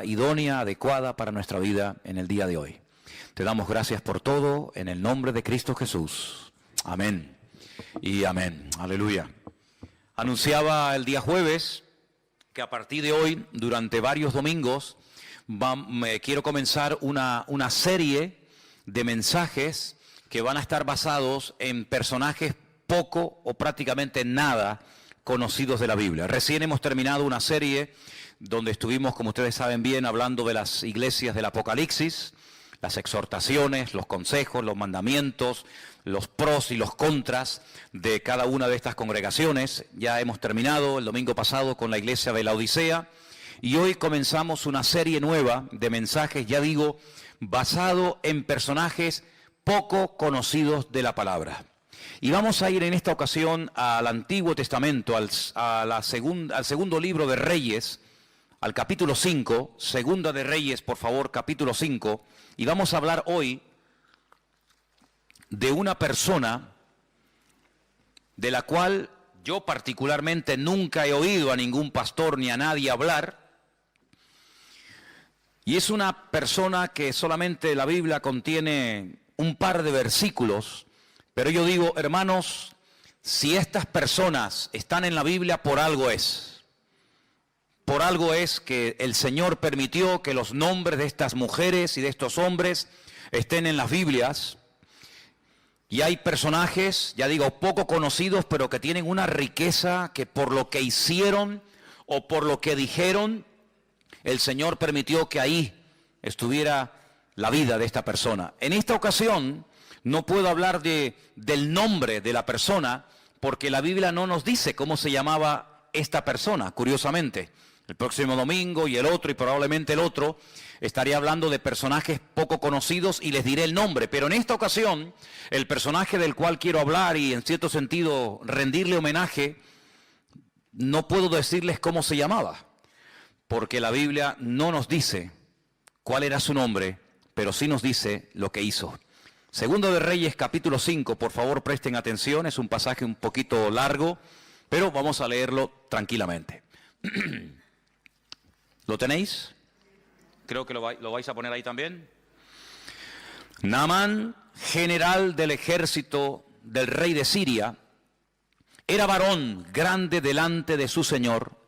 idónea, adecuada para nuestra vida en el día de hoy. Te damos gracias por todo en el nombre de Cristo Jesús. Amén y amén. Aleluya. Anunciaba el día jueves que a partir de hoy, durante varios domingos, quiero comenzar una serie de mensajes que van a estar basados en personajes poco o prácticamente nada conocidos de la Biblia. Recién hemos terminado una serie donde estuvimos, como ustedes saben bien, hablando de las iglesias del Apocalipsis, las exhortaciones, los consejos, los mandamientos, los pros y los contras de cada una de estas congregaciones. Ya hemos terminado el domingo pasado con la iglesia de la Odisea y hoy comenzamos una serie nueva de mensajes, ya digo, basado en personajes poco conocidos de la palabra. Y vamos a ir en esta ocasión al Antiguo Testamento, al segundo libro de Reyes, al capítulo 5, Segunda de Reyes, por favor, capítulo 5, y vamos a hablar hoy de una persona de la cual yo particularmente nunca he oído a ningún pastor ni a nadie hablar, y es una persona que solamente la Biblia contiene un par de versículos, pero yo digo, hermanos, si estas personas están en la Biblia, por algo es. Por algo es que el Señor permitió que los nombres de estas mujeres y de estos hombres estén en las Biblias. Y hay personajes, ya digo, poco conocidos, pero que tienen una riqueza que por lo que hicieron o por lo que dijeron, el Señor permitió que ahí estuviera la vida de esta persona. En esta ocasión no puedo hablar del nombre de la persona porque la Biblia no nos dice cómo se llamaba esta persona, curiosamente. El próximo domingo y el otro y probablemente el otro estaré hablando de personajes poco conocidos y les diré el nombre. Pero en esta ocasión, el personaje del cual quiero hablar y en cierto sentido rendirle homenaje, no puedo decirles cómo se llamaba, porque la Biblia no nos dice cuál era su nombre, pero sí nos dice lo que hizo. Segundo de Reyes, capítulo 5, por favor presten atención, es un pasaje un poquito largo, pero vamos a leerlo tranquilamente. ¿Lo tenéis? Creo que lo vais a poner ahí también. Naamán, general del ejército del rey de Siria, era varón grande delante de su señor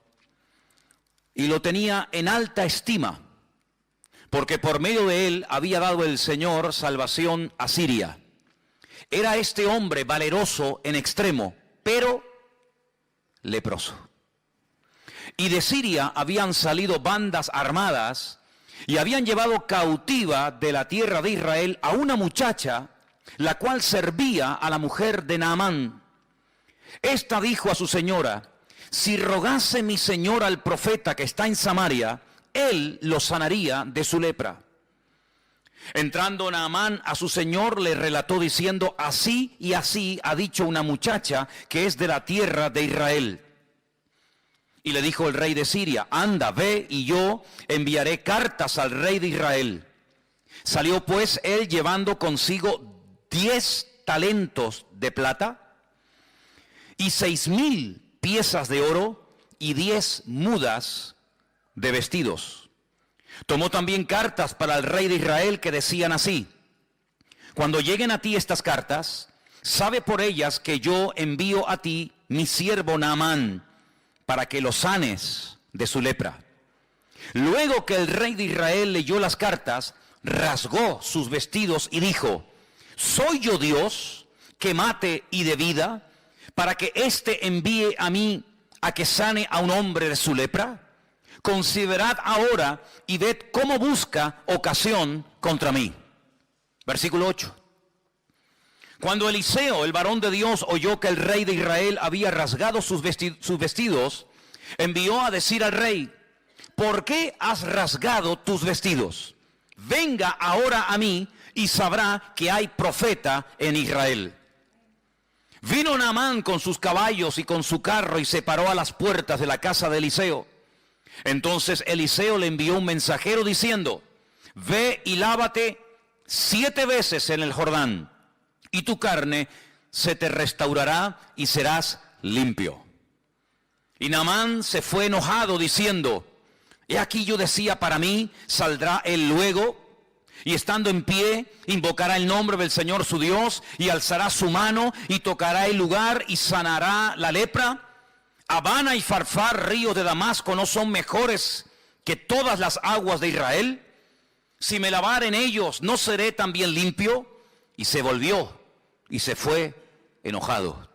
y lo tenía en alta estima, porque por medio de él había dado el Señor salvación a Siria. Era este hombre valeroso en extremo, pero leproso. Y de Siria habían salido bandas armadas y habían llevado cautiva de la tierra de Israel a una muchacha, la cual servía a la mujer de Naamán. Esta dijo a su señora: si rogase mi señor al profeta que está en Samaria, él lo sanaría de su lepra. Entrando Naamán a su señor, le relató diciendo: así y así ha dicho una muchacha que es de la tierra de Israel. Y le dijo el rey de Siria: anda, ve, y yo enviaré cartas al rey de Israel. Salió pues él llevando consigo 10 talentos de plata y 6,000 piezas de oro y 10 mudas de vestidos. Tomó también cartas para el rey de Israel que decían así: cuando lleguen a ti estas cartas, sabe por ellas que yo envío a ti mi siervo Naamán, para que lo sanes de su lepra. Luego que el rey de Israel leyó las cartas, rasgó sus vestidos y dijo: ¿soy yo Dios que mate y dé vida, para que éste envíe a mí a que sane a un hombre de su lepra? Considerad ahora y ved cómo busca ocasión contra mí. Versículo 8. Cuando Eliseo, el varón de Dios, oyó que el rey de Israel había rasgado sus vestidos, envió a decir al rey: ¿por qué has rasgado tus vestidos? Venga ahora a mí y sabrá que hay profeta en Israel. Vino Naamán con sus caballos y con su carro y se paró a las puertas de la casa de Eliseo. Entonces Eliseo le envió un mensajero diciendo: ve y lávate 7 veces en el Jordán, y tu carne se te restaurará y serás limpio. Y Naamán se fue enojado diciendo: He aquí yo decía para mí, saldrá él luego, y estando en pie, invocará el nombre del Señor su Dios, y alzará su mano, y tocará el lugar, y sanará la lepra. Habana y Farfar, ríos de Damasco, ¿no son mejores que todas las aguas de Israel? Si me lavare en ellos, ¿no seré también limpio? Y se volvió, y se fue enojado.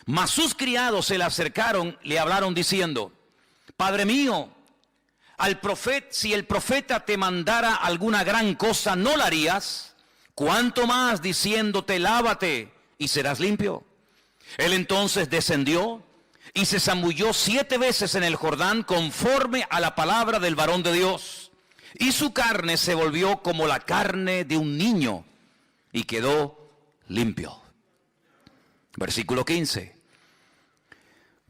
Mas sus criados se le acercaron, le hablaron diciendo, Padre mío, si el profeta te mandara alguna gran cosa, ¿no la harías? ¿Cuánto más diciéndote, lávate y serás limpio? Él entonces descendió y se zambulló 7 veces en el Jordán conforme a la palabra del varón de Dios. Y su carne se volvió como la carne de un niño y quedó limpio. Versículo 15.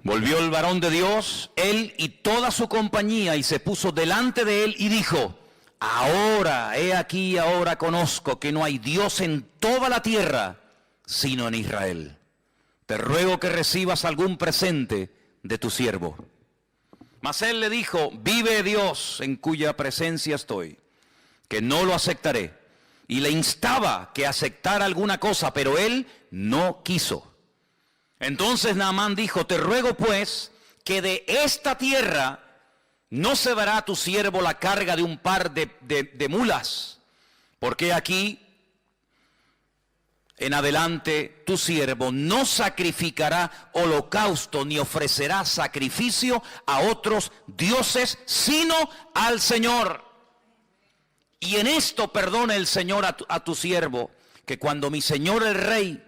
Volvió el varón de Dios, él y toda su compañía, y se puso delante de él y dijo, ahora, he aquí, ahora conozco que no hay Dios en toda la tierra, sino en Israel. Te ruego que recibas algún presente de tu siervo. Mas él le dijo, vive Dios en cuya presencia estoy, que no lo aceptaré. Y le instaba que aceptara alguna cosa, pero él no quiso. Entonces Naamán dijo, te ruego pues que de esta tierra no se dará a tu siervo la carga de un par de mulas, porque aquí en adelante tu siervo no sacrificará holocausto ni ofrecerá sacrificio a otros dioses, sino al Señor. Y en esto perdone el Señor a tu siervo, que cuando mi señor el rey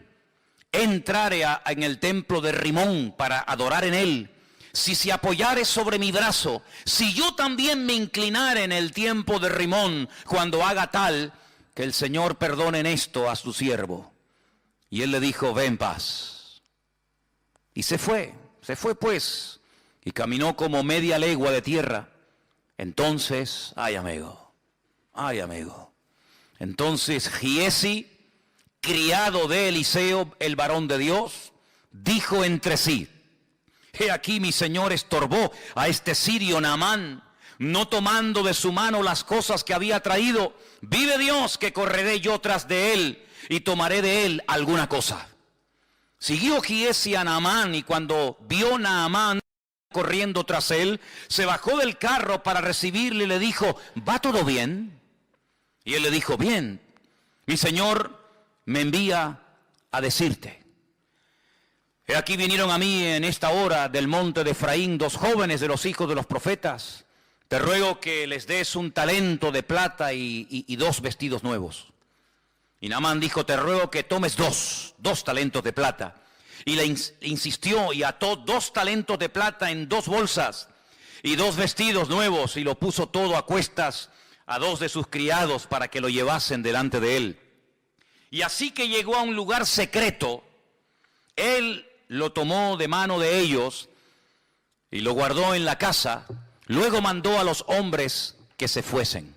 entrare en el templo de Rimón para adorar en él, si se apoyare sobre mi brazo, si yo también me inclinare en el tiempo de Rimón, cuando haga tal, que el Señor perdone en esto a su siervo. Y él le dijo, ve en paz. Y se fue pues, y caminó como media legua de tierra. Entonces, ay amigo, entonces Giesi, criado de Eliseo, el varón de Dios, dijo entre sí, he aquí mi señor estorbó a este sirio Naamán, no tomando de su mano las cosas que había traído. Vive Dios que correré yo tras de él y tomaré de él alguna cosa. Siguió Giesi a Naamán, y cuando vio Naamán corriendo tras él, se bajó del carro para recibirle y le dijo, ¿va todo bien? Y él le dijo, bien, mi señor me envía a decirte. He aquí vinieron a mí en esta hora del monte de Efraín 2 jóvenes de los hijos de los profetas. Te ruego que les des un talento de plata y 2 vestidos nuevos. Y Naamán dijo, te ruego que tomes dos talentos de plata. Y le insistió y ató 2 talentos de plata en 2 bolsas y 2 vestidos nuevos, y lo puso todo a cuestas a 2 de sus criados para que lo llevasen delante de él. Y así que llegó a un lugar secreto, él lo tomó de mano de ellos y lo guardó en la casa. Luego mandó a los hombres que se fuesen.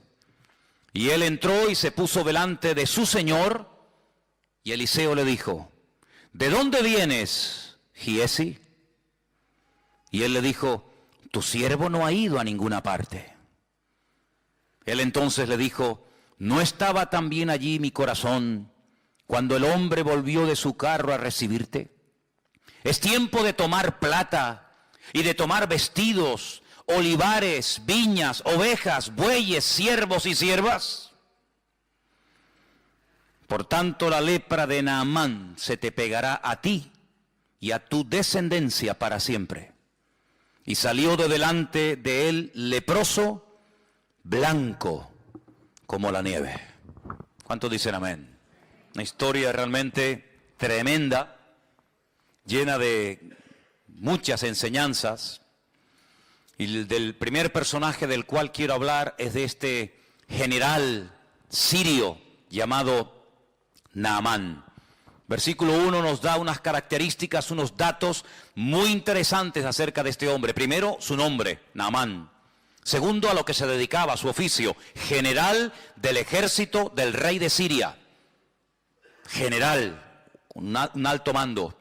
Y él entró y se puso delante de su señor. Y Eliseo le dijo, ¿de dónde vienes, Giesi? Y él le dijo, tu siervo no ha ido a ninguna parte. Él entonces le dijo, ¿no estaba también allí mi corazón cuando el hombre volvió de su carro a recibirte? Es tiempo de tomar plata y de tomar vestidos, olivares, viñas, ovejas, bueyes, siervos y siervas. Por tanto, la lepra de Naamán se te pegará a ti y a tu descendencia para siempre. Y salió de delante de él leproso, blanco como la nieve. ¿Cuántos dicen amén? Una historia realmente tremenda, llena de muchas enseñanzas. Y del primer personaje del cual quiero hablar es de este general sirio llamado Naamán. Versículo 1 nos da unas características, unos datos muy interesantes acerca de este hombre. Primero, su nombre, Naamán. Segundo, a lo que se dedicaba, su oficio, general del ejército del rey de Siria. General, un alto mando.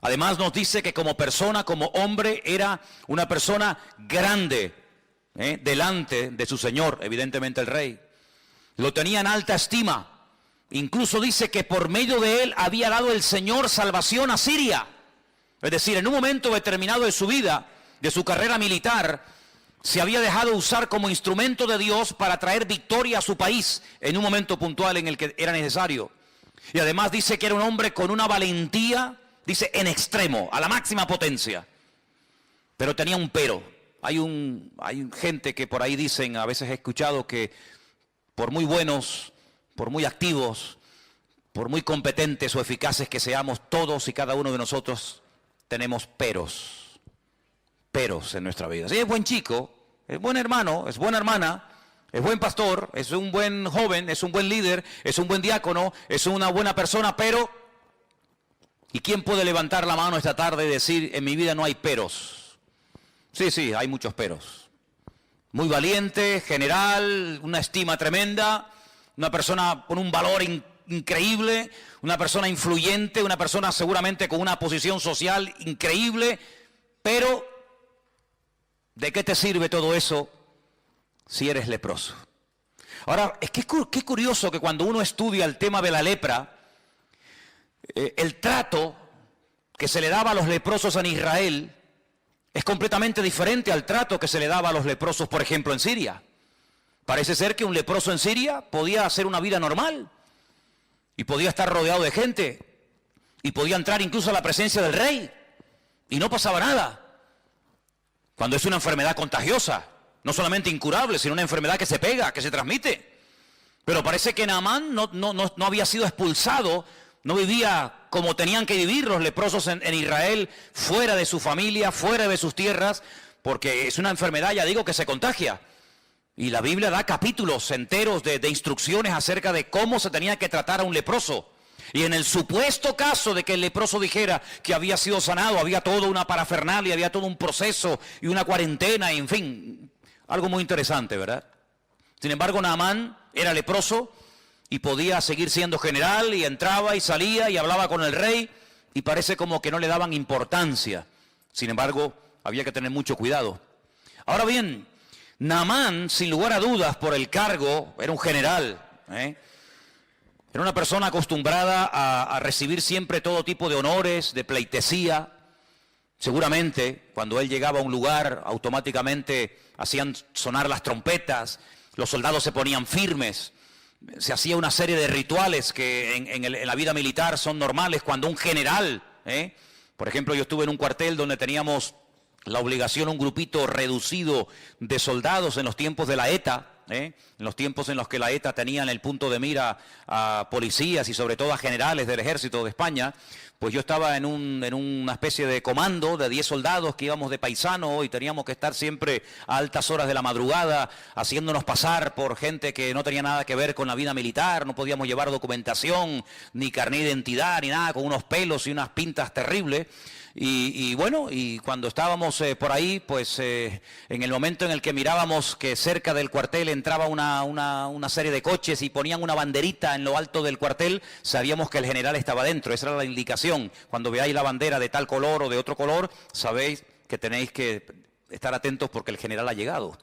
Además nos dice que como persona, como hombre, era una persona grande. delante de su señor, evidentemente el rey. Lo tenía en alta estima. Incluso dice que por medio de él había dado el Señor salvación a Siria. Es decir, en un momento determinado de su vida, de su carrera militar, se había dejado usar como instrumento de Dios para traer victoria a su país en un momento puntual en el que era necesario. Y además dice que era un hombre con una valentía, dice, en extremo, a la máxima potencia. Pero tenía un pero. Hay gente que por ahí dicen, a veces he escuchado que por muy buenos, por muy activos, por muy competentes o eficaces que seamos, todos y cada uno de nosotros tenemos peros en nuestra vida. Sí, es buen chico, es buen hermano, es buena hermana, es buen pastor, es un buen joven, es un buen líder, es un buen diácono, es una buena persona, pero ¿y quién puede levantar la mano esta tarde y decir, en mi vida no hay peros? Sí, hay muchos peros. Muy valiente, general, una estima tremenda, una persona con un valor increíble, una persona influyente, una persona seguramente con una posición social increíble, pero ¿de qué te sirve todo eso si eres leproso? Ahora, es que qué curioso que cuando uno estudia el tema de la lepra, el trato que se le daba a los leprosos en Israel es completamente diferente al trato que se le daba a los leprosos, por ejemplo, en Siria. Parece ser que un leproso en Siria podía hacer una vida normal y podía estar rodeado de gente y podía entrar incluso a la presencia del rey y no pasaba nada. Cuando es una enfermedad contagiosa, no solamente incurable, sino una enfermedad que se pega, que se transmite. Pero parece que Naamán no había sido expulsado, no vivía como tenían que vivir los leprosos en Israel, fuera de su familia, fuera de sus tierras, porque es una enfermedad, ya digo, que se contagia. Y la Biblia da capítulos enteros de instrucciones acerca de cómo se tenía que tratar a un leproso. Y en el supuesto caso de que el leproso dijera que había sido sanado, había toda una parafernalia, había todo un proceso y una cuarentena, y en fin, algo muy interesante, ¿verdad? Sin embargo, Naamán era leproso y podía seguir siendo general y entraba y salía y hablaba con el rey y parece como que no le daban importancia. Sin embargo, había que tener mucho cuidado. Ahora bien, Naamán, sin lugar a dudas, por el cargo, era un general, Era una persona acostumbrada a recibir siempre todo tipo de honores, de pleitesía. Seguramente, cuando él llegaba a un lugar, automáticamente hacían sonar las trompetas, los soldados se ponían firmes, se hacía una serie de rituales que en la vida militar son normales cuando un general, por ejemplo, yo estuve en un cuartel donde teníamos la obligación, un grupito reducido de soldados en los tiempos de la ETA, en los tiempos en los que la ETA tenía en el punto de mira a policías y sobre todo a generales del ejército de España, pues yo estaba en una especie de comando de 10 soldados que íbamos de paisano y teníamos que estar siempre a altas horas de la madrugada haciéndonos pasar por gente que no tenía nada que ver con la vida militar, no podíamos llevar documentación, ni carnet de identidad, ni nada, con unos pelos y unas pintas terribles. Y bueno, y cuando estábamos por ahí, pues en el momento en el que mirábamos que cerca del cuartel entraba una serie de coches y ponían una banderita en lo alto del cuartel, sabíamos que el general estaba dentro. Esa era la indicación. Cuando veáis la bandera de tal color o de otro color, sabéis que tenéis que estar atentos porque el general ha llegado.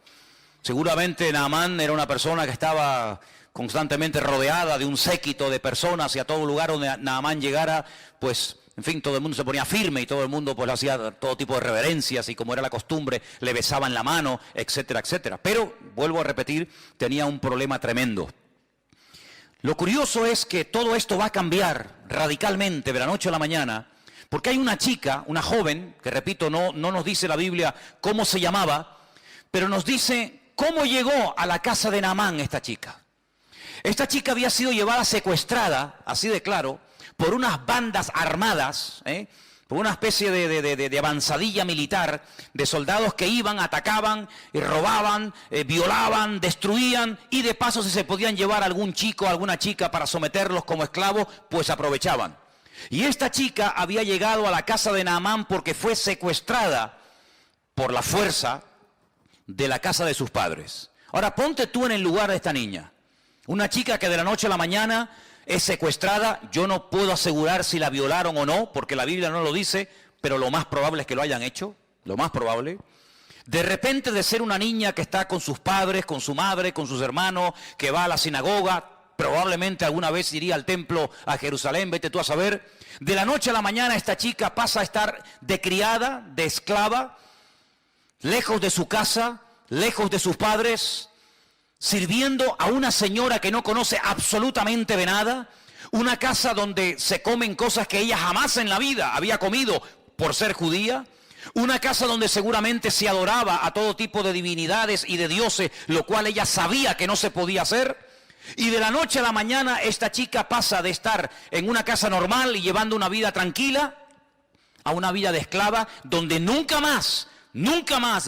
Seguramente Naamán era una persona que estaba constantemente rodeada de un séquito de personas y a todo lugar donde Naamán llegara, pues en fin, todo el mundo se ponía firme y todo el mundo pues hacía todo tipo de reverencias y como era la costumbre, le besaban la mano, etcétera, etcétera. Pero, vuelvo a repetir, tenía un problema tremendo. Lo curioso es que todo esto va a cambiar radicalmente de la noche a la mañana, porque hay una chica, una joven, que repito, no nos dice la Biblia cómo se llamaba, pero nos dice cómo llegó a la casa de Naamán esta chica. Esta chica había sido llevada secuestrada, así de claro, por unas bandas armadas, por una especie de avanzadilla militar de soldados que iban, atacaban, y robaban, violaban, destruían y de paso si se podían llevar a algún chico, alguna chica para someterlos como esclavos, pues aprovechaban. Y esta chica había llegado a la casa de Naamán porque fue secuestrada por la fuerza de la casa de sus padres. Ahora ponte tú en el lugar de esta niña, una chica que de la noche a la mañana es secuestrada. Yo no puedo asegurar si la violaron o no, porque la Biblia no lo dice, pero lo más probable es que lo hayan hecho, lo más probable. De repente, de ser una niña que está con sus padres, con su madre, con sus hermanos, que va a la sinagoga, probablemente alguna vez iría al templo a Jerusalén, vete tú a saber. De la noche a la mañana esta chica pasa a estar de criada, de esclava, lejos de su casa, lejos de sus padres, sirviendo a una señora que no conoce absolutamente de nada, una casa donde se comen cosas que ella jamás en la vida había comido por ser judía, una casa donde seguramente se adoraba a todo tipo de divinidades y de dioses, lo cual ella sabía que no se podía hacer. Y de la noche a la mañana esta chica pasa de estar en una casa normal y llevando una vida tranquila a una vida de esclava donde nunca más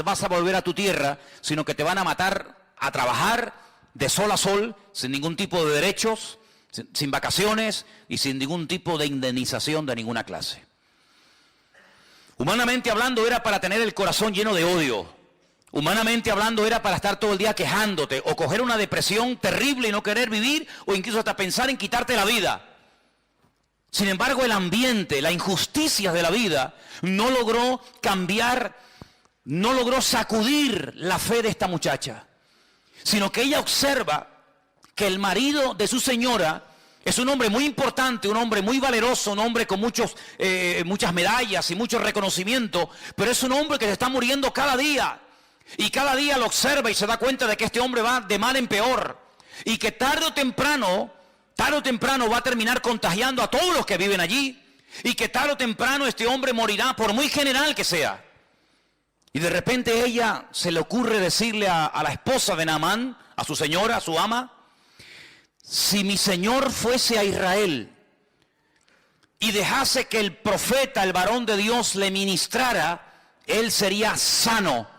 vas a volver a tu tierra, sino que te van a matar a trabajar de sol a sol, sin ningún tipo de derechos, sin vacaciones y sin ningún tipo de indemnización de ninguna clase. Humanamente hablando era para tener el corazón lleno de odio. Humanamente hablando era para estar todo el día quejándote o coger una depresión terrible y no querer vivir o incluso hasta pensar en quitarte la vida. Sin embargo, el ambiente, la injusticia de la vida no logró cambiar, no logró sacudir la fe de esta muchacha, sino que ella observa que el marido de su señora es un hombre muy importante, un hombre muy valeroso, un hombre con muchas medallas y mucho reconocimiento, pero es un hombre que se está muriendo cada día. Y cada día lo observa y se da cuenta de que este hombre va de mal en peor. Y que tarde o temprano va a terminar contagiando a todos los que viven allí. Y que tarde o temprano este hombre morirá, por muy general que sea. Y de repente ella se le ocurre decirle a la esposa de Naamán, a su señora, a su ama: si mi señor fuese a Israel y dejase que el profeta, el varón de Dios, le ministrara, él sería sano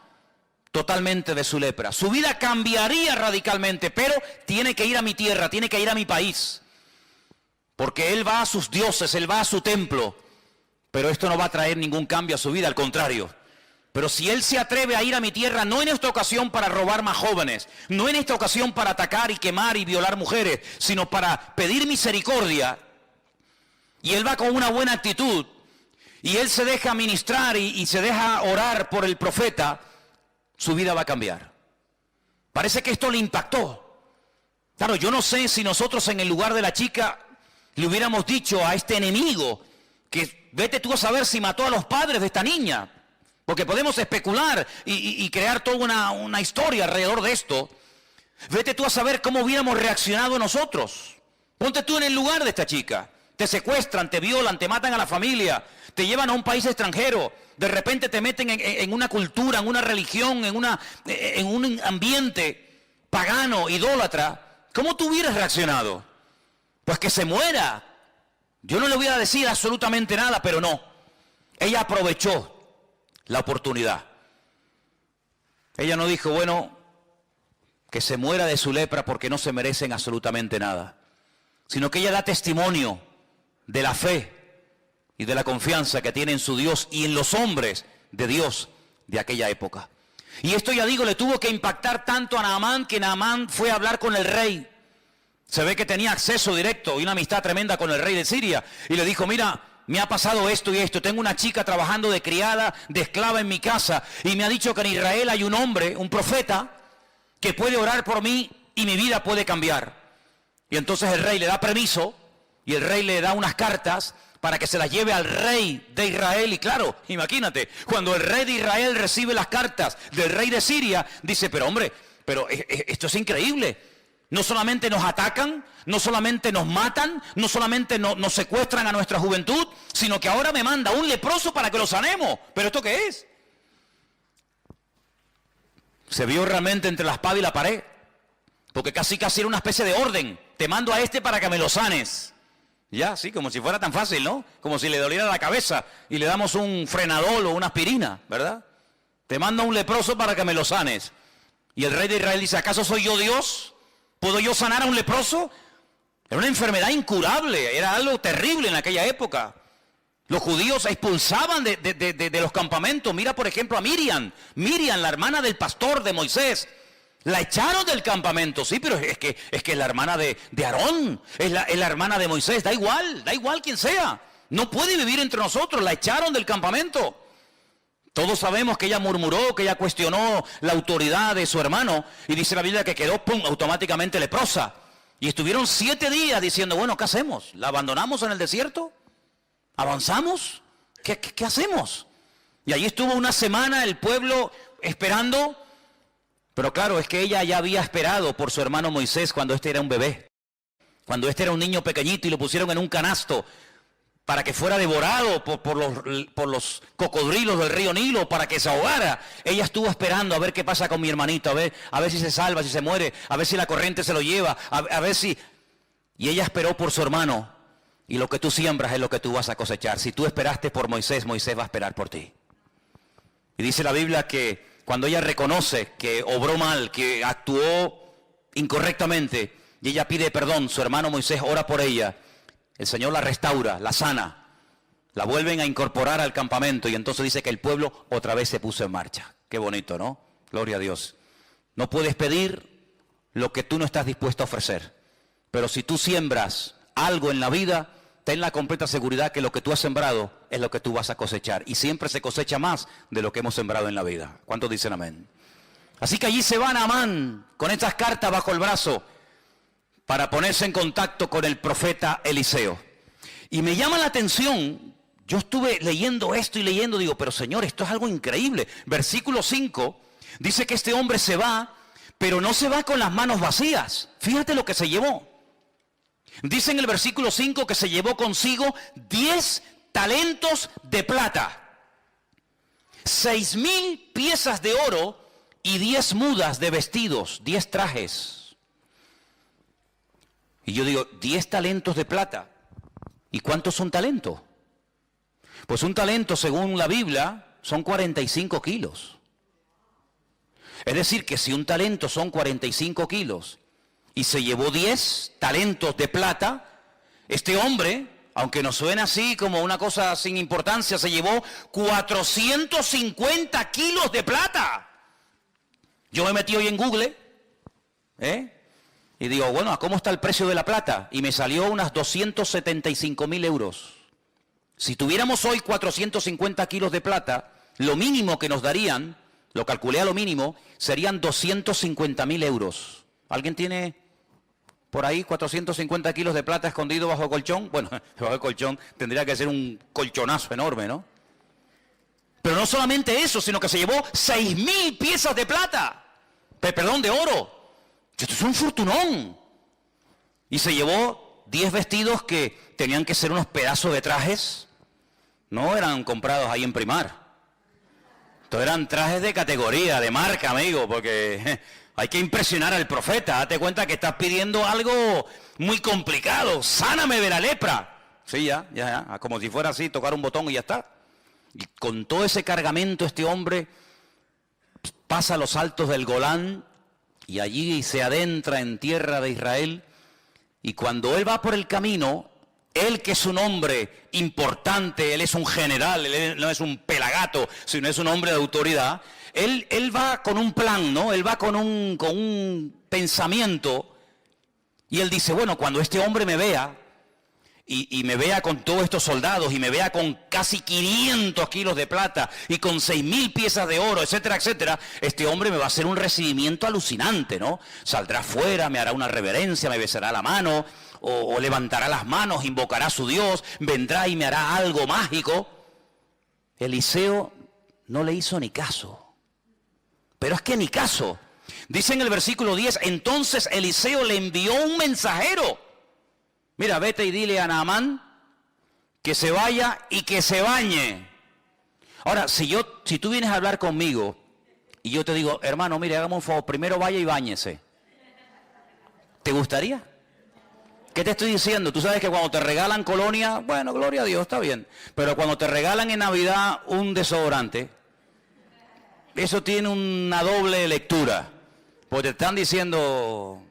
totalmente de su lepra. Su vida cambiaría radicalmente, pero tiene que ir a mi tierra, tiene que ir a mi país. Porque él va a sus dioses, él va a su templo. Pero esto no va a traer ningún cambio a su vida, al contrario. Pero si él se atreve a ir a mi tierra, no en esta ocasión para robar más jóvenes, no en esta ocasión para atacar y quemar y violar mujeres, sino para pedir misericordia, y él va con una buena actitud, y él se deja ministrar y se deja orar por el profeta, su vida va a cambiar. Parece que esto le impactó. Claro, yo no sé si nosotros en el lugar de la chica le hubiéramos dicho a este enemigo que vete tú a saber si mató a los padres de esta niña. Porque podemos especular y crear toda una historia alrededor de esto. Vete tú a saber cómo hubiéramos reaccionado nosotros. Ponte tú en el lugar de esta chica. Te secuestran, te violan, te matan a la familia, te llevan a un país extranjero. De repente te meten en una cultura, en una religión, en un ambiente pagano, idólatra. ¿Cómo tú hubieras reaccionado? Pues que se muera. Yo no le voy a decir absolutamente nada, pero no. Ella aprovechó la oportunidad. Ella no dijo, bueno, que se muera de su lepra porque no se merecen absolutamente nada, sino que ella da testimonio de la fe y de la confianza que tiene en su Dios y en los hombres de Dios de aquella época. Y esto, ya digo, le tuvo que impactar tanto a Naamán que Naamán fue a hablar con el rey. Se ve que tenía acceso directo y una amistad tremenda con el rey de Siria, y le dijo: mira, me ha pasado esto y esto, tengo una chica trabajando de criada, de esclava en mi casa, y me ha dicho que en Israel hay un hombre, un profeta, que puede orar por mí y mi vida puede cambiar. Y entonces el rey le da permiso, y el rey le da unas cartas para que se las lleve al rey de Israel. Y claro, imagínate, cuando el rey de Israel recibe las cartas del rey de Siria, dice: pero hombre, pero esto es increíble. No solamente nos atacan, no solamente nos matan, no solamente nos secuestran a nuestra juventud, sino que ahora me manda un leproso para que lo sanemos. ¿Pero esto qué es? Se vio realmente entre la espada y la pared, porque casi era una especie de orden. Te mando a este para que me lo sanes. Ya, sí, como si fuera tan fácil, ¿no? Como si le doliera la cabeza y le damos un frenadol o una aspirina, ¿verdad? Te mando a un leproso para que me lo sanes. Y el rey de Israel dice: ¿acaso soy yo Dios? ¿Puedo yo sanar a un leproso? Era una enfermedad incurable, era algo terrible en aquella época. Los judíos expulsaban de los campamentos. Mira, por ejemplo, a Miriam, la hermana del pastor de Moisés. La echaron del campamento, sí, pero es que es la hermana de Aarón, es la hermana de Moisés, da igual quien sea. No puede vivir entre nosotros, la echaron del campamento. Todos sabemos que ella murmuró, que ella cuestionó la autoridad de su hermano, y dice la Biblia que quedó, pum, automáticamente leprosa. Y estuvieron 7 días diciendo, bueno, ¿qué hacemos? ¿La abandonamos en el desierto? ¿Avanzamos? ¿Qué hacemos? Y allí estuvo una semana el pueblo esperando, pero claro, es que ella ya había esperado por su hermano Moisés cuando este era un bebé, cuando este era un niño pequeñito y lo pusieron en un canasto para que fuera devorado por los cocodrilos del río Nilo, para que se ahogara. Ella estuvo esperando a ver qué pasa con mi hermanito, a ver si se salva, si se muere, a ver si la corriente se lo lleva, a ver si... Y ella esperó por su hermano, y lo que tú siembras es lo que tú vas a cosechar. Si tú esperaste por Moisés, Moisés va a esperar por ti. Y dice la Biblia que cuando ella reconoce que obró mal, que actuó incorrectamente, y ella pide perdón, su hermano Moisés ora por ella, el Señor la restaura, la sana, la vuelven a incorporar al campamento, y entonces dice que el pueblo otra vez se puso en marcha. Qué bonito, ¿no? Gloria a Dios. No puedes pedir lo que tú no estás dispuesto a ofrecer, pero si tú siembras algo en la vida, ten la completa seguridad que lo que tú has sembrado es lo que tú vas a cosechar, y siempre se cosecha más de lo que hemos sembrado en la vida. ¿Cuántos dicen amén? Así que allí se va Naamán con estas cartas bajo el brazo para ponerse en contacto con el profeta Eliseo. Y me llama la atención, yo estuve leyendo esto y leyendo, digo, pero Señor, esto es algo increíble. Versículo 5 dice que este hombre se va, pero no se va con las manos vacías. Fíjate lo que se llevó. Dice en el versículo 5 que se llevó consigo 10 talentos de plata, 6,000 piezas de oro y 10 mudas de vestidos, 10 trajes. Y yo digo, 10 talentos de plata. ¿Y cuántos son talentos? Pues un talento, según la Biblia, son 45 kilos. Es decir, que si un talento son 45 kilos y se llevó 10 talentos de plata, este hombre, aunque nos suena así como una cosa sin importancia, se llevó 450 kilos de plata. Yo me metí hoy en Google, y digo, bueno, ¿cómo está el precio de la plata? Y me salió unas 275.000 euros. Si tuviéramos hoy 450 kilos de plata, lo mínimo que nos darían, lo calculé a lo mínimo, serían 250.000 euros. ¿Alguien tiene por ahí 450 kilos de plata escondido bajo el colchón? Bueno, bajo el colchón tendría que ser un colchonazo enorme, ¿no? Pero no solamente eso, sino que se llevó 6,000 piezas de plata, perdón, de oro. Esto es un fortunón. Y se llevó 10 vestidos que tenían que ser unos pedazos de trajes. No eran comprados ahí en Primar. Estos eran trajes de categoría, de marca, amigo, porque hay que impresionar al profeta. Date cuenta que estás pidiendo algo muy complicado. Sáname de la lepra. Sí, ya. Como si fuera así, tocar un botón y ya está. Y con todo ese cargamento este hombre pasa los altos del Golán y allí se adentra en tierra de Israel. Y cuando él va por el camino, él que es un hombre importante, él es un general, él no es un pelagato, sino es un hombre de autoridad, él va con un plan, ¿no? Él va con un pensamiento, y él dice, bueno, cuando este hombre me vea, y me vea con todos estos soldados, y me vea con casi 500 kilos de plata, y con 6,000 piezas de oro, etcétera, etcétera, este hombre me va a hacer un recibimiento alucinante, ¿no? Saldrá afuera, me hará una reverencia, me besará la mano, o levantará las manos, invocará a su Dios, vendrá y me hará algo mágico. Eliseo no le hizo ni caso. Pero es que ni caso. Dice en el versículo 10, entonces Eliseo le envió un mensajero. Mira, vete y dile a Naamán que se vaya y que se bañe. Ahora, si tú vienes a hablar conmigo y yo te digo, hermano, mire, hagamos un favor, primero vaya y báñese, ¿te gustaría? ¿Qué te estoy diciendo? Tú sabes que cuando te regalan colonia, bueno, gloria a Dios, está bien. Pero cuando te regalan en Navidad un desodorante, eso tiene una doble lectura. Porque te están diciendo,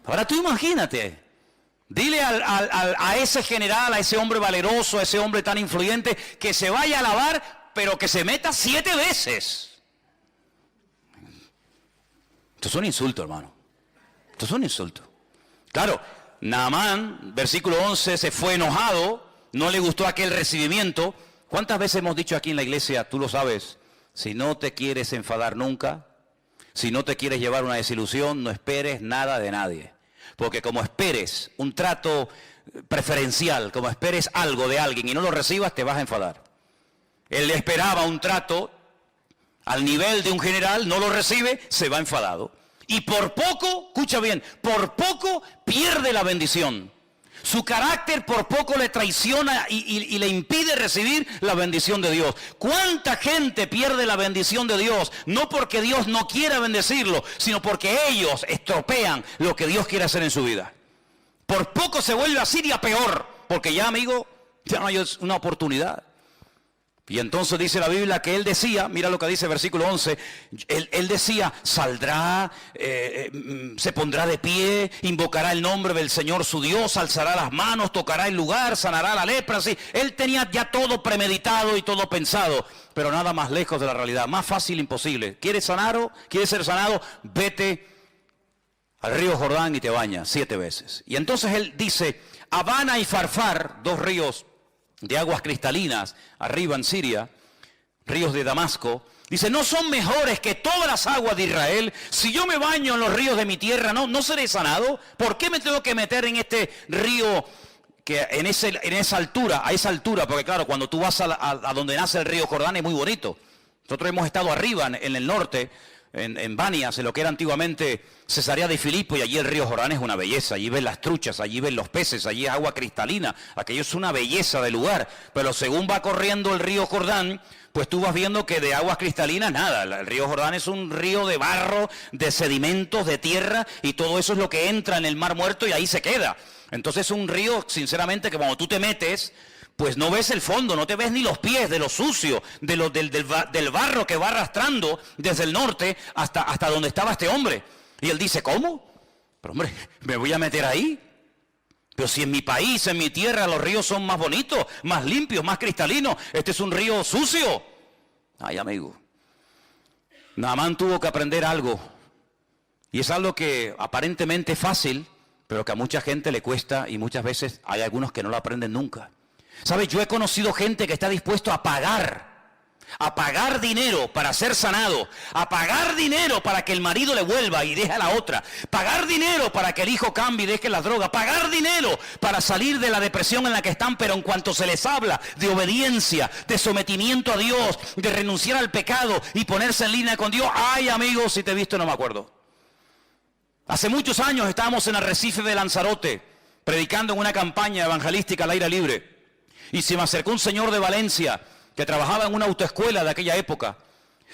Ahora tú imagínate, dile a ese general, a ese hombre valeroso, a ese hombre tan influyente, que se vaya a lavar, pero que se meta 7 veces. Esto es un insulto, hermano. Esto es un insulto. Claro, Naamán, versículo 11, se fue enojado no le gustó aquel recibimiento. ¿Cuántas veces hemos dicho aquí en la iglesia, tú lo sabes, si no te quieres enfadar nunca, si no te quieres llevar una desilusión, no esperes nada de nadie? Porque como esperes un trato preferencial, como esperes algo de alguien y no lo recibas, te vas a enfadar. Él esperaba un trato al nivel de un general, no lo recibe, se va enfadado. Y por poco, escucha bien, por poco pierde la bendición. Su carácter por poco le traiciona y le impide recibir la bendición de Dios. ¿Cuánta gente pierde la bendición de Dios? No porque Dios no quiera bendecirlo, sino porque ellos estropean lo que Dios quiere hacer en su vida. Por poco se vuelve a Siria peor, porque ya, amigo, ya no hay una oportunidad. Y entonces dice la Biblia que él decía, mira lo que dice versículo 11, él decía, saldrá, se pondrá de pie, invocará el nombre del Señor su Dios, alzará las manos, tocará el lugar, sanará la lepra, así. Él tenía ya todo premeditado y todo pensado, pero nada más lejos de la realidad, más fácil imposible. ¿Quieres sanar? ¿Quieres ser sanado? Vete al río Jordán y te bañas 7 veces. Y entonces él dice, Abana y Farfar, 2 ríos de aguas cristalinas, arriba en Siria, ríos de Damasco, dice, no son mejores que todas las aguas de Israel. Si yo me baño en los ríos de mi tierra, ¿no seré sanado? ¿Por qué me tengo que meter en este río que en esa altura, a esa altura? Porque claro, cuando tú vas a donde nace el río Jordán es muy bonito. Nosotros hemos estado arriba en el norte, en Banias, en lo que era antiguamente Cesarea de Filipo, y allí el río Jordán es una belleza. Allí ves las truchas, allí ves los peces, allí es agua cristalina. Aquello es una belleza de lugar. Pero según va corriendo el río Jordán, pues tú vas viendo que de aguas cristalinas nada. El río Jordán es un río de barro, de sedimentos, de tierra, y todo eso es lo que entra en el Mar Muerto y ahí se queda. Entonces es un río, sinceramente, que cuando tú te metes, pues no ves el fondo, no te ves ni los pies de lo sucio, del barro que va arrastrando desde el norte hasta donde estaba este hombre. Y él dice, ¿cómo? Pero hombre, ¿me voy a meter ahí? Pero si en mi país, en mi tierra, los ríos son más bonitos, más limpios, más cristalinos. Este es un río sucio. Ay, amigo. Naamán tuvo que aprender algo. Y es algo que aparentemente es fácil, pero que a mucha gente le cuesta, y muchas veces hay algunos que no lo aprenden nunca. ¿Sabes? Yo he conocido gente que está dispuesto a pagar dinero para ser sanado, a pagar dinero para que el marido le vuelva y deje a la otra, pagar dinero para que el hijo cambie y deje la droga, pagar dinero para salir de la depresión en la que están, pero en cuanto se les habla de obediencia, de sometimiento a Dios, de renunciar al pecado y ponerse en línea con Dios, ay amigos, si te he visto no me acuerdo. Hace muchos años estábamos en Arrecife de Lanzarote, predicando en una campaña evangelística al aire libre. Y se me acercó un señor de Valencia que trabajaba en una autoescuela de aquella época.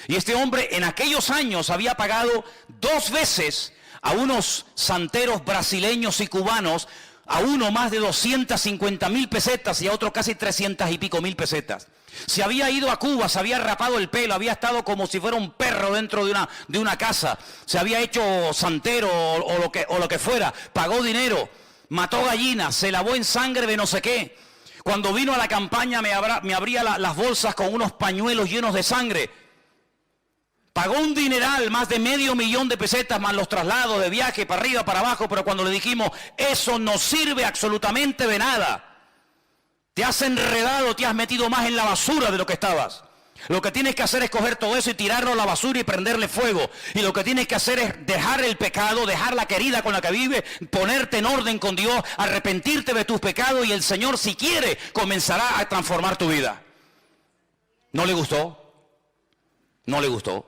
Y este hombre en aquellos años había pagado 2 veces a unos santeros brasileños y cubanos, a uno más de 250.000 pesetas y a otro casi 300 y pico mil pesetas. Se había ido a Cuba, se había rapado el pelo, había estado como si fuera un perro dentro de una casa. Se había hecho santero o lo que fuera, pagó dinero, mató gallinas, se lavó en sangre de no sé qué. Cuando vino a la campaña me abría las bolsas con unos pañuelos llenos de sangre. Pagó un dineral, más de $500,000 de pesetas, más los traslados de viaje para arriba, para abajo, pero cuando le dijimos, eso no sirve absolutamente de nada. Te has enredado, te has metido más en la basura de lo que estabas. Lo que tienes que hacer es coger todo eso y tirarlo a la basura y prenderle fuego. Y lo que tienes que hacer es dejar el pecado, dejar la querida con la que vives, ponerte en orden con Dios, arrepentirte de tus pecados y el Señor, si quiere, comenzará a transformar tu vida. ¿No le gustó? No le gustó.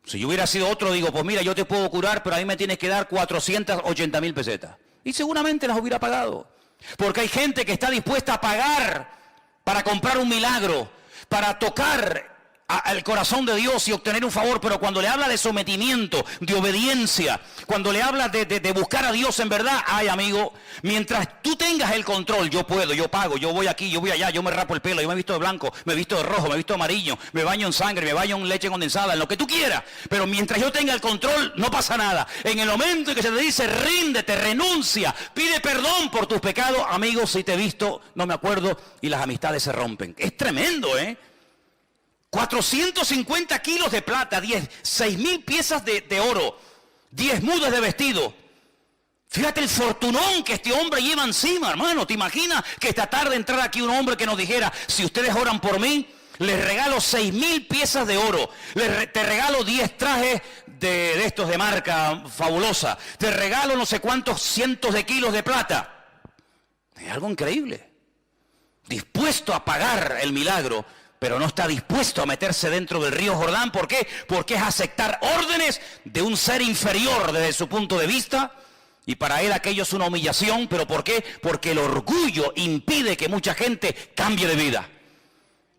Si yo hubiera sido otro, digo, pues mira, yo te puedo curar, pero a mí me tienes que dar 480.000 pesetas. Y seguramente las hubiera pagado. Porque hay gente que está dispuesta a pagar para comprar un milagro, para tocar al corazón de Dios y obtener un favor, pero cuando le habla de sometimiento, de obediencia, cuando le habla de buscar a Dios en verdad, ay amigo, mientras tú tengas el control, yo puedo, yo pago, yo voy aquí, yo voy allá, yo me rapo el pelo, yo me visto de blanco, me visto de rojo, me visto de amarillo, me baño en sangre, me baño en leche condensada, en lo que tú quieras, pero mientras yo tenga el control, no pasa nada. En el momento en que se te dice, ríndete, renuncia, pide perdón por tus pecados, amigos, si te he visto, no me acuerdo, y las amistades se rompen. Es tremendo, 450 kilos de plata, 6.000 piezas de oro, 10 mudas de vestido. Fíjate el fortunón que este hombre lleva encima, hermano. ¿Te imaginas que esta tarde entrara aquí un hombre que nos dijera, si ustedes oran por mí, les regalo 6,000 piezas de oro, te regalo 10 trajes de estos de marca fabulosa, te regalo no sé cuántos cientos de kilos de plata? Es algo increíble. Dispuesto a pagar el milagro, pero no está dispuesto a meterse dentro del río Jordán. ¿Por qué? Porque es aceptar órdenes de un ser inferior desde su punto de vista, y para él aquello es una humillación. ¿Pero por qué? Porque el orgullo impide que mucha gente cambie de vida.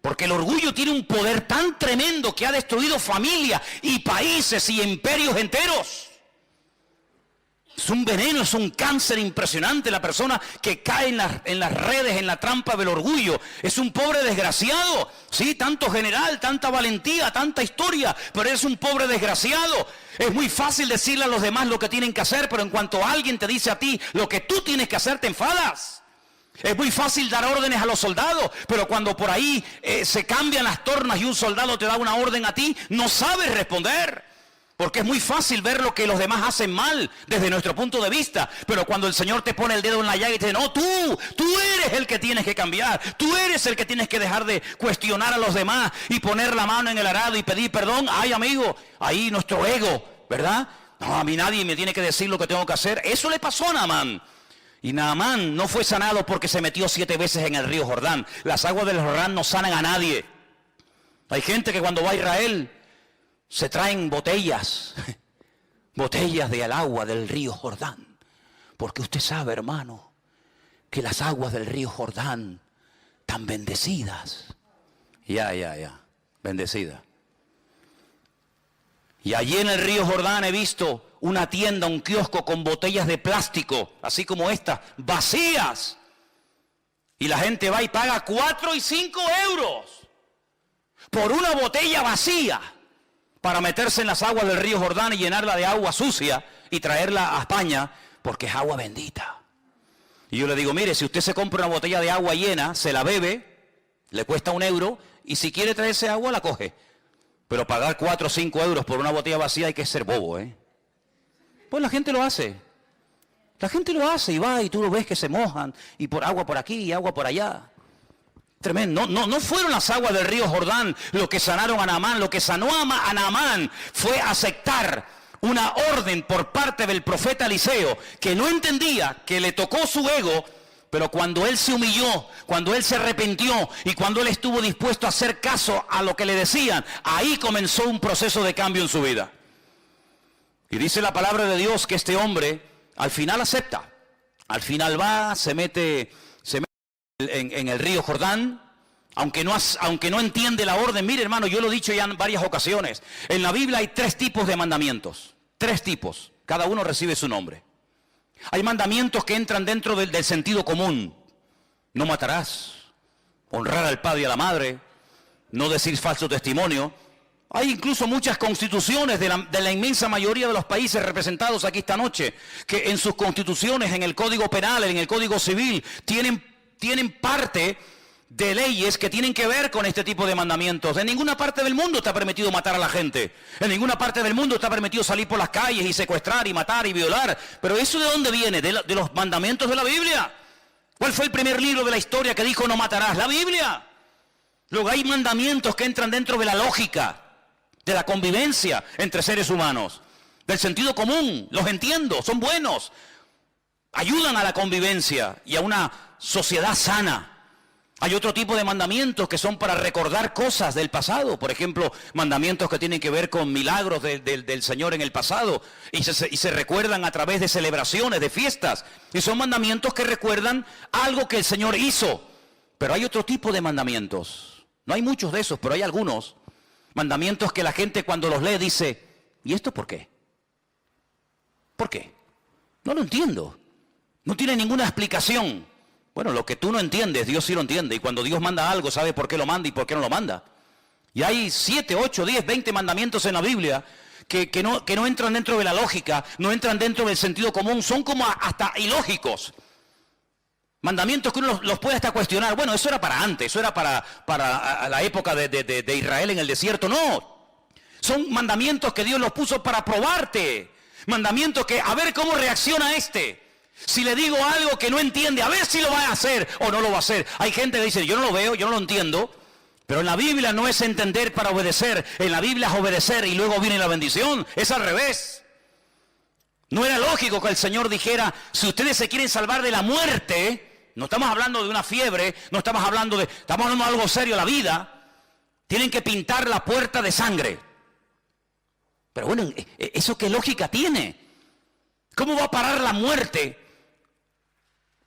Porque el orgullo tiene un poder tan tremendo que ha destruido familias y países y imperios enteros. Es un veneno, es un cáncer impresionante la persona que cae en las redes, en la trampa del orgullo. Es un pobre desgraciado, sí, tanto general, tanta valentía, tanta historia, pero es un pobre desgraciado. Es muy fácil decirle a los demás lo que tienen que hacer, pero en cuanto alguien te dice a ti lo que tú tienes que hacer, te enfadas. Es muy fácil dar órdenes a los soldados, pero cuando por ahí se cambian las tornas y un soldado te da una orden a ti, no sabes responder. Porque es muy fácil ver lo que los demás hacen mal desde nuestro punto de vista. Pero cuando el Señor te pone el dedo en la llaga y te dice, no, tú eres el que tienes que cambiar. Tú eres el que tienes que dejar de cuestionar a los demás y poner la mano en el arado y pedir perdón. Ay, amigo, ahí nuestro ego, ¿verdad? No, a mí nadie me tiene que decir lo que tengo que hacer. Eso le pasó a Naamán. Y Naamán no fue sanado porque se metió 7 veces en el río Jordán. Las aguas del Jordán no sanan a nadie. Hay gente que cuando va a Israel se traen botellas del agua del río Jordán. Porque usted sabe, hermano, que las aguas del río Jordán están bendecidas. Bendecidas. Y allí en el río Jordán he visto una tienda, un kiosco con botellas de plástico, así como estas, vacías. Y la gente va y paga 4 y 5 euros por una botella vacía, para meterse en las aguas del río Jordán y llenarla de agua sucia y traerla a España, porque es agua bendita. Y yo le digo, mire, si usted se compra una botella de agua llena, se la bebe, le cuesta 1 euro, y si quiere traerse agua, la coge. Pero pagar 4 o 5 euros por una botella vacía hay que ser bobo, ¿eh? Pues la gente lo hace. La gente lo hace y va y tú lo ves que se mojan, y por agua por aquí y agua por allá. Tremendo. No fueron las aguas del río Jordán lo que sanaron a Naamán. Lo que sanó a Naamán fue aceptar una orden por parte del profeta Eliseo, que no entendía, que le tocó su ego, pero cuando él se humilló, cuando él se arrepintió y cuando él estuvo dispuesto a hacer caso a lo que le decían, ahí comenzó un proceso de cambio en su vida. Y dice la palabra de Dios que este hombre al final acepta. Al final va, se mete en el río Jordán, aunque no entiende la orden. Mire, hermano, yo lo he dicho ya en varias ocasiones. En la Biblia hay 3 tipos de mandamientos. 3 tipos. Cada uno recibe su nombre. Hay mandamientos que entran dentro del sentido común. No matarás. Honrar al padre y a la madre. No decir falso testimonio. Hay incluso muchas constituciones de la inmensa mayoría de los países representados aquí esta noche, que en sus constituciones, en el Código Penal, en el Código Civil, tienen parte de leyes que tienen que ver con este tipo de mandamientos. En ninguna parte del mundo está permitido matar a la gente. En ninguna parte del mundo está permitido salir por las calles y secuestrar y matar y violar. Pero ¿eso de dónde viene? De los mandamientos de la Biblia. ¿Cuál fue el primer libro de la historia que dijo no matarás? La Biblia. Luego hay mandamientos que entran dentro de la lógica, de la convivencia entre seres humanos, del sentido común. Los entiendo, son buenos, ayudan a la convivencia y a una sociedad sana. Hay otro tipo de mandamientos que son para recordar cosas del pasado. Por ejemplo, mandamientos que tienen que ver con milagros del Señor en el pasado y se recuerdan a través de celebraciones, de fiestas. Y son mandamientos que recuerdan algo que el Señor hizo. Pero hay otro tipo de mandamientos. No hay muchos de esos, pero hay algunos mandamientos que la gente cuando los lee dice, ¿y esto por qué? ¿Por qué? No lo entiendo. No tiene ninguna explicación. Bueno, lo que tú no entiendes, Dios sí lo entiende. Y cuando Dios manda algo, sabe por qué lo manda y por qué no lo manda. Y hay 7, 8, 10, 20 mandamientos en la Biblia que no entran dentro de la lógica, no entran dentro del sentido común, son como hasta ilógicos. Mandamientos que uno los puede hasta cuestionar. Bueno, eso era para antes, eso era para la época de Israel en el desierto. No, son mandamientos que Dios los puso para probarte, Mandamiento que a ver cómo reacciona este. Si le digo algo que no entiende, a ver si lo va a hacer o no lo va a hacer. Hay gente que dice, yo no lo veo, yo no lo entiendo. Pero en la Biblia no es entender para obedecer. En la Biblia es obedecer y luego viene la bendición. Es al revés. No era lógico que el Señor dijera, si ustedes se quieren salvar de la muerte, no estamos hablando de una fiebre, no estamos hablando de algo serio, la vida, tienen que pintar la puerta de sangre. Pero bueno, ¿eso qué lógica tiene? ¿Cómo va a parar la muerte?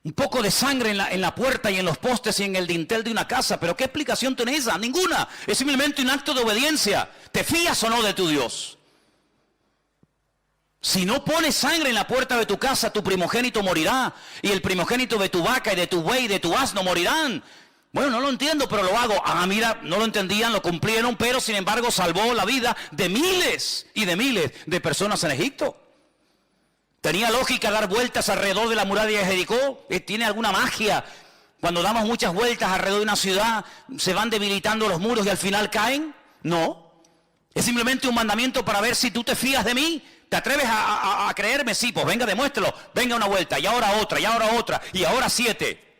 Un poco de sangre en la puerta y en los postes y en el dintel de una casa. ¿Pero qué explicación tiene esa? Ninguna. Es simplemente un acto de obediencia. ¿Te fías o no de tu Dios? Si no pones sangre en la puerta de tu casa, tu primogénito morirá. Y el primogénito de tu vaca y de tu buey y de tu asno morirán. Bueno, no lo entiendo, pero lo hago. Ah, mira, no lo entendían, lo cumplieron, pero sin embargo salvó la vida de miles y de miles de personas en Egipto. ¿Tenía lógica dar vueltas alrededor de la muralla de Jericó? ¿Tiene alguna magia? Cuando damos muchas vueltas alrededor de una ciudad, ¿se van debilitando los muros y al final caen? No. Es simplemente un mandamiento para ver si tú te fías de mí. ¿Te atreves a creerme? Sí, pues venga, demuéstralo. Venga una vuelta, y ahora otra, y ahora otra, y ahora 7.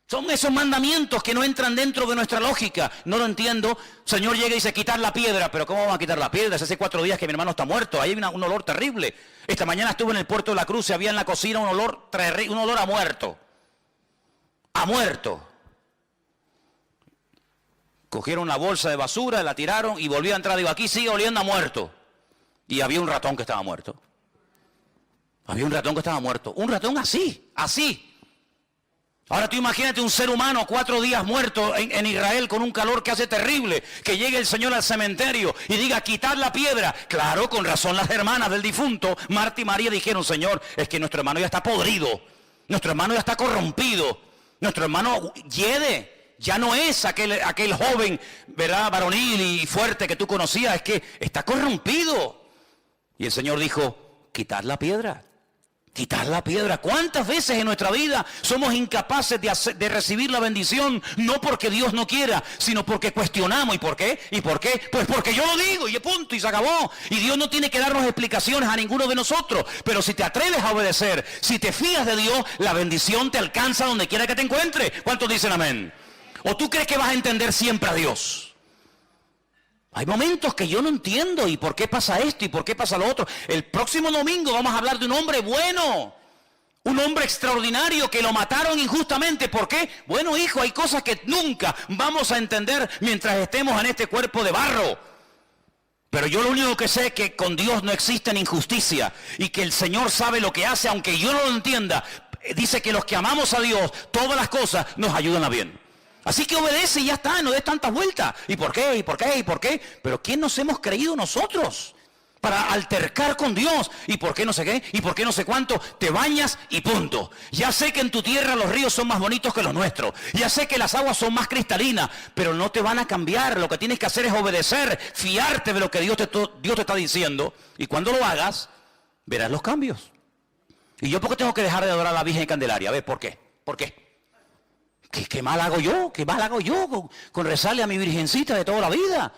Son esos mandamientos que no entran dentro de nuestra lógica. No lo entiendo. Señor llega y dice, quitar la piedra. ¿Pero cómo vamos a quitar la piedra? Hace 4 días que mi hermano está muerto. Ahí hay un olor terrible. Esta mañana estuve en el puerto de la Cruz y había en la cocina un olor a muerto. A muerto. Cogieron la bolsa de basura, la tiraron y volvió a entrar. Digo, aquí sigue oliendo a muerto. Y había un ratón que estaba muerto. Había un ratón que estaba muerto. Un ratón así, así. Ahora tú imagínate un ser humano 4 días muerto en Israel con un calor que hace terrible, que llegue el Señor al cementerio y diga, quitad la piedra. Claro, con razón las hermanas del difunto, Marta y María, dijeron, Señor, es que nuestro hermano ya está podrido, nuestro hermano ya está corrompido, nuestro hermano hiede, ya no es aquel joven, ¿verdad?, varonil y fuerte que tú conocías, es que está corrompido. Y el Señor dijo, quitad la piedra. Quitar la piedra. ¿Cuántas veces en nuestra vida somos incapaces de recibir la bendición? No porque Dios no quiera, sino porque cuestionamos. ¿Y por qué? ¿Y por qué? Pues porque yo lo digo y punto, y se acabó. Y Dios no tiene que darnos explicaciones a ninguno de nosotros. Pero si te atreves a obedecer, si te fías de Dios, la bendición te alcanza donde quiera que te encuentres. ¿Cuántos dicen amén? ¿O tú crees que vas a entender siempre a Dios? Hay momentos que yo no entiendo, ¿y por qué pasa esto? ¿Y por qué pasa lo otro? El próximo domingo vamos a hablar de un hombre bueno, un hombre extraordinario que lo mataron injustamente. ¿Por qué? Bueno, hijo, hay cosas que nunca vamos a entender mientras estemos en este cuerpo de barro. Pero yo lo único que sé es que con Dios no existe injusticia y que el Señor sabe lo que hace, aunque yo no lo entienda. Dice que los que amamos a Dios, todas las cosas nos ayudan a bien. Así que obedece y ya está, no des tantas vueltas. ¿Y por qué? ¿Y por qué? ¿Y por qué? Pero ¿quién nos hemos creído nosotros para altercar con Dios? ¿Y por qué no sé qué? ¿Y por qué no sé cuánto? Te bañas y punto. Ya sé que en tu tierra los ríos son más bonitos que los nuestros. Ya sé que las aguas son más cristalinas, pero no te van a cambiar. Lo que tienes que hacer es obedecer, fiarte de lo que Dios te está diciendo. Y cuando lo hagas, verás los cambios. ¿Y yo por qué tengo que dejar de adorar a la Virgen Candelaria? A ver, ¿por qué? ¿Por qué? ¿Qué mal hago yo? ¿Qué mal hago yo con rezarle a mi virgencita de toda la vida?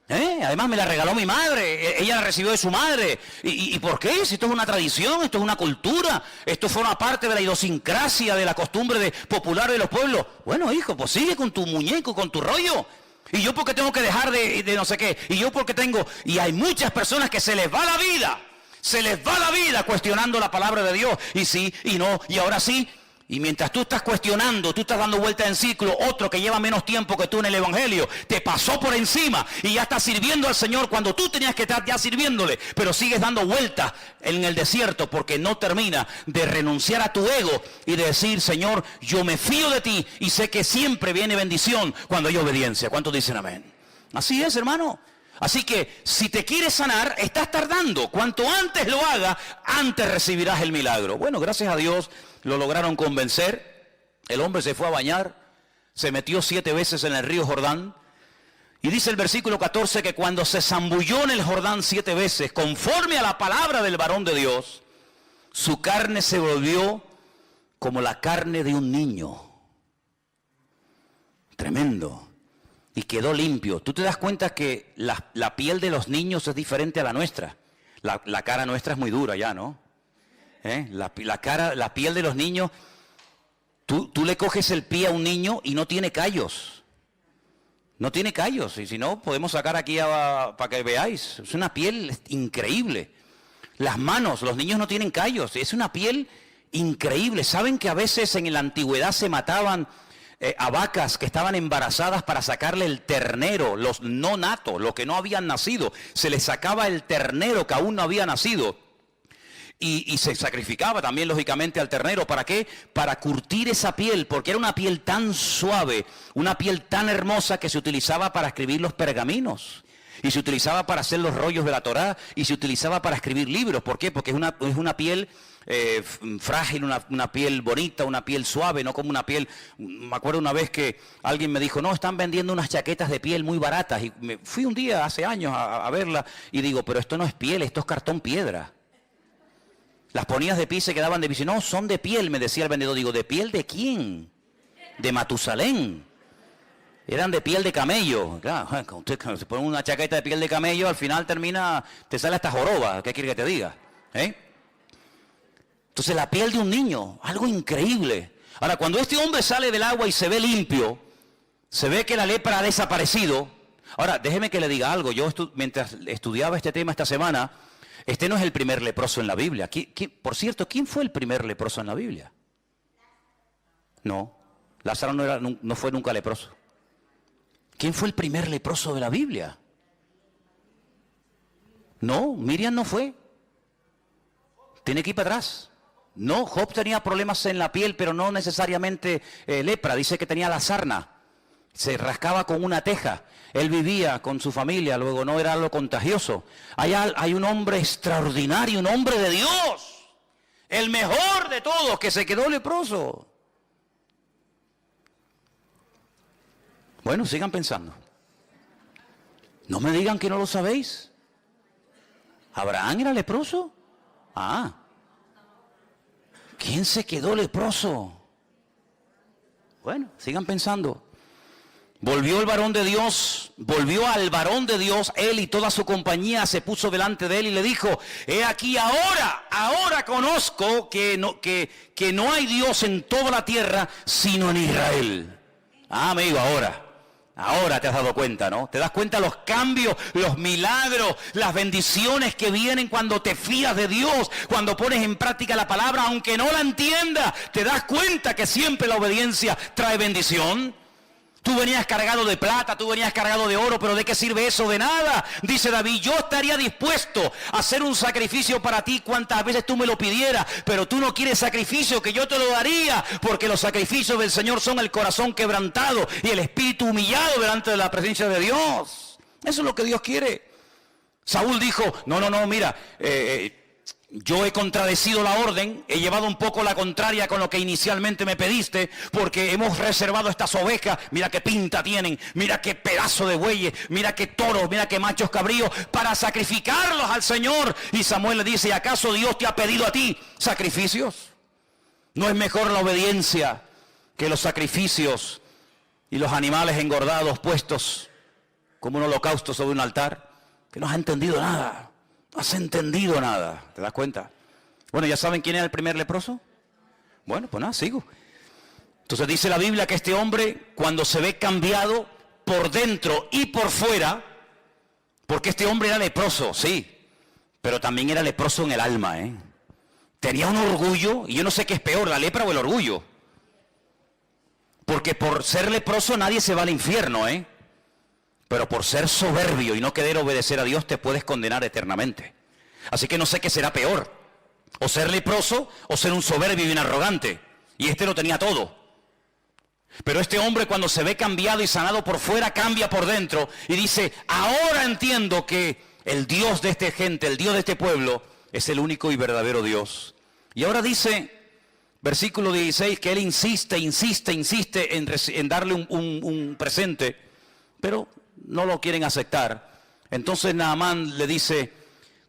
Además me la regaló mi madre, ella la recibió de su madre. ¿Y por qué? Si esto es una tradición, esto es una cultura, esto forma parte de la idiosincrasia, de la costumbre popular de los pueblos. Bueno, hijo, pues sigue con tu muñeco, con tu rollo. ¿Y yo por qué tengo que dejar de no sé qué? ¿Y yo por qué tengo? Y hay muchas personas que se les va la vida. Se les va la vida cuestionando la palabra de Dios. Y sí, y no, y ahora sí. Y mientras tú estás cuestionando, tú estás dando vuelta en ciclo, otro que lleva menos tiempo que tú en el Evangelio, te pasó por encima y ya está sirviendo al Señor cuando tú tenías que estar ya sirviéndole, pero sigues dando vueltas en el desierto porque no termina de renunciar a tu ego y de decir, Señor, yo me fío de ti y sé que siempre viene bendición cuando hay obediencia. ¿Cuántos dicen amén? Así es, hermano. Así que si te quieres sanar, estás tardando. Cuanto antes lo hagas, antes recibirás el milagro. Bueno, gracias a Dios lo lograron convencer. El hombre se fue a bañar, se metió 7 veces en el río Jordán. Y dice el versículo 14 que cuando se zambulló en el Jordán 7 veces, conforme a la palabra del varón de Dios, su carne se volvió como la carne de un niño. Tremendo. Y quedó limpio. Tú te das cuenta que la piel de los niños es diferente a la nuestra. La cara nuestra es muy dura ya, ¿no? La cara, la piel de los niños, tú le coges el pie a un niño y no tiene callos. No tiene callos, y si no, podemos sacar aquí para que veáis. Es una piel increíble. Las manos, los niños no tienen callos, es una piel increíble. ¿Saben que a veces en la antigüedad se mataban a vacas que estaban embarazadas para sacarle el ternero, los no natos, los que no habían nacido? Se les sacaba el ternero que aún no había nacido. Y se sacrificaba también, lógicamente, al ternero. ¿Para qué? Para curtir esa piel, porque era una piel tan suave, una piel tan hermosa que se utilizaba para escribir los pergaminos. Y se utilizaba para hacer los rollos de la Torá, y se utilizaba para escribir libros. ¿Por qué? Porque es una piel frágil, una piel bonita, una piel suave, no como una piel... Me acuerdo una vez que alguien me dijo, no, están vendiendo unas chaquetas de piel muy baratas. Y me fui un día, hace años, a verla, y digo, pero esto no es piel, esto es cartón piedra. Las ponías de pie y se quedaban de pie. No, son de piel, me decía el vendedor. Digo, ¿de piel de quién? De Matusalén. Eran de piel de camello. Claro, cuando usted se pone una chaqueta de piel de camello, al final te sale hasta joroba. ¿Qué quiere que te diga? Entonces la piel de un niño, algo increíble. Ahora, cuando este hombre sale del agua y se ve limpio, se ve que la lepra ha desaparecido. Ahora, déjeme que le diga algo. Yo mientras estudiaba este tema esta semana, este no es el primer leproso en la Biblia. Por cierto, ¿quién fue el primer leproso en la Biblia? No, Lázaro no fue nunca leproso. ¿Quién fue el primer leproso de la Biblia? No, Miriam no fue. Tiene que ir para atrás. No, Job tenía problemas en la piel, pero no necesariamente lepra. Dice que tenía la sarna. Se rascaba con una teja. Él vivía con su familia, luego no era algo contagioso. Hay un hombre extraordinario, un hombre de Dios. El mejor de todos, que se quedó leproso. Bueno, sigan pensando. No me digan que no lo sabéis. ¿Abraham era leproso? ¿Quién se quedó leproso? Bueno, sigan pensando. Volvió al varón de Dios, él y toda su compañía se puso delante de él y le dijo, he aquí ahora conozco que no hay Dios en toda la tierra sino en Israel. Amigo, ahora te has dado cuenta, ¿no? Te das cuenta los cambios, los milagros, las bendiciones que vienen cuando te fías de Dios, cuando pones en práctica la palabra, aunque no la entiendas, te das cuenta que siempre la obediencia trae bendición. Tú venías cargado de plata, tú venías cargado de oro, pero ¿de qué sirve eso? De nada. Dice David, yo estaría dispuesto a hacer un sacrificio para ti cuantas veces tú me lo pidieras, pero tú no quieres sacrificio, que yo te lo daría, porque los sacrificios del Señor son el corazón quebrantado y el espíritu humillado delante de la presencia de Dios. Eso es lo que Dios quiere. Saúl dijo, no, mira, yo he contradecido la orden, he llevado un poco la contraria con lo que inicialmente me pediste, porque hemos reservado estas ovejas, mira qué pinta tienen, mira qué pedazo de bueyes, mira qué toros, mira qué machos cabríos, para sacrificarlos al Señor. Y Samuel le dice, ¿y acaso Dios te ha pedido a ti sacrificios? ¿No es mejor la obediencia que los sacrificios y los animales engordados puestos como un holocausto sobre un altar? Que no has entendido nada. No has entendido nada, ¿te das cuenta? Bueno, ¿ya saben quién era el primer leproso? Bueno, pues nada, sigo. Entonces dice la Biblia que este hombre, cuando se ve cambiado por dentro y por fuera, porque este hombre era leproso, sí, pero también era leproso en el alma, Tenía un orgullo, y yo no sé qué es peor, la lepra o el orgullo. Porque por ser leproso nadie se va al infierno, Pero por ser soberbio y no querer obedecer a Dios te puedes condenar eternamente. Así que no sé qué será peor. O ser leproso o ser un soberbio y un arrogante. Y este lo tenía todo. Pero este hombre cuando se ve cambiado y sanado por fuera, cambia por dentro. Y dice, ahora entiendo que el Dios de esta gente, el Dios de este pueblo, es el único y verdadero Dios. Y ahora dice, versículo 16, que él insiste en darle un presente. Pero no lo quieren aceptar. Entonces Naamán le dice,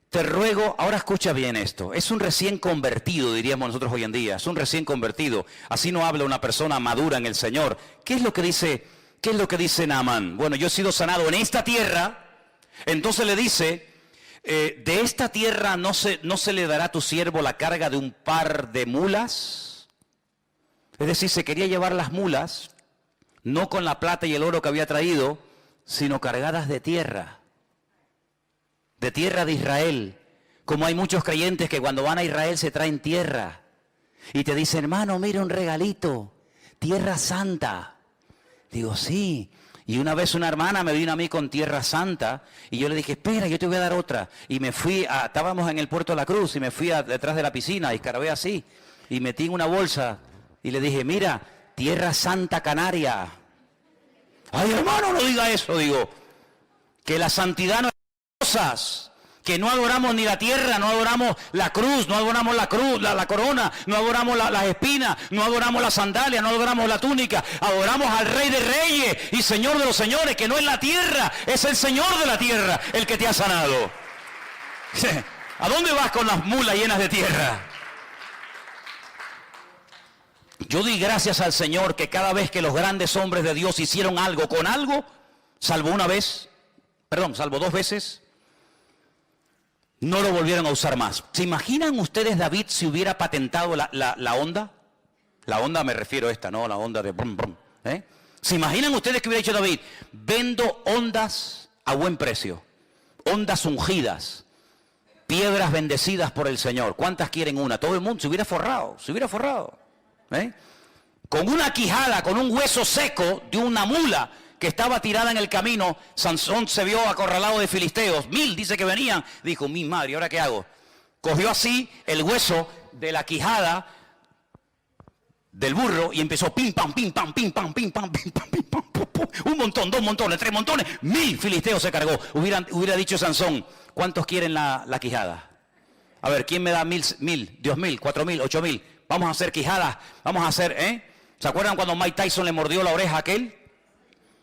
te ruego, ahora escucha bien esto, es un recién convertido, diríamos nosotros hoy en día, es un recién convertido, así no habla una persona madura en el Señor. ¿Qué es lo que dice Naamán? Bueno, yo he sido sanado en esta tierra. Entonces le dice, de esta tierra no se le dará a tu siervo la carga de un par de mulas. Es decir, se quería llevar las mulas, no con la plata y el oro que había traído, sino cargadas de tierra de Israel. Como hay muchos creyentes que cuando van a Israel se traen tierra y te dicen, hermano, mira un regalito, tierra santa. Digo, sí. Y una vez una hermana me vino a mí con tierra santa y yo le dije, espera, yo te voy a dar otra. Y me fui, estábamos en el Puerto de la Cruz y me fui detrás de la piscina y escarbé así y metí en una bolsa y le dije, mira, tierra santa canaria. Ay, hermano, no diga eso, digo, que la santidad no es cosas, que no adoramos ni la tierra, no adoramos la cruz, no adoramos la cruz, la corona, no adoramos las espinas, no adoramos las sandalias, no adoramos la túnica, adoramos al Rey de Reyes y Señor de los Señores, que no es la tierra, es el Señor de la tierra el que te ha sanado. ¿A dónde vas con las mulas llenas de tierra? Yo di gracias al Señor que cada vez que los grandes hombres de Dios hicieron algo con algo, salvo dos veces, no lo volvieron a usar más. ¿Se imaginan ustedes David si hubiera patentado la onda? La onda me refiero a esta, ¿no? La onda de brum, brum, ¿eh? ¿Se imaginan ustedes que hubiera dicho David? Vendo ondas a buen precio, ondas ungidas, piedras bendecidas por el Señor. ¿Cuántas quieren una? Todo el mundo se hubiera forrado, ¿eh? Con una quijada, con un hueso seco de una mula que estaba tirada en el camino, Sansón se vio acorralado de filisteos, 1000 dice que venían, dijo, mi madre, ¿ahora qué hago? Cogió así el hueso de la quijada del burro y empezó pim pam, pim pam, pim pam, pim pam, pim pam, pim pam, pum, pum. Un montón, 2 montones, 3 montones, 1000 filisteos se cargó. Hubiera dicho Sansón, ¿cuántos quieren la quijada? A ver, ¿quién me da 1000, 2000, 4000, 8000? Vamos a hacer quijadas, vamos a hacer, ¿Se acuerdan cuando Mike Tyson le mordió la oreja a aquel?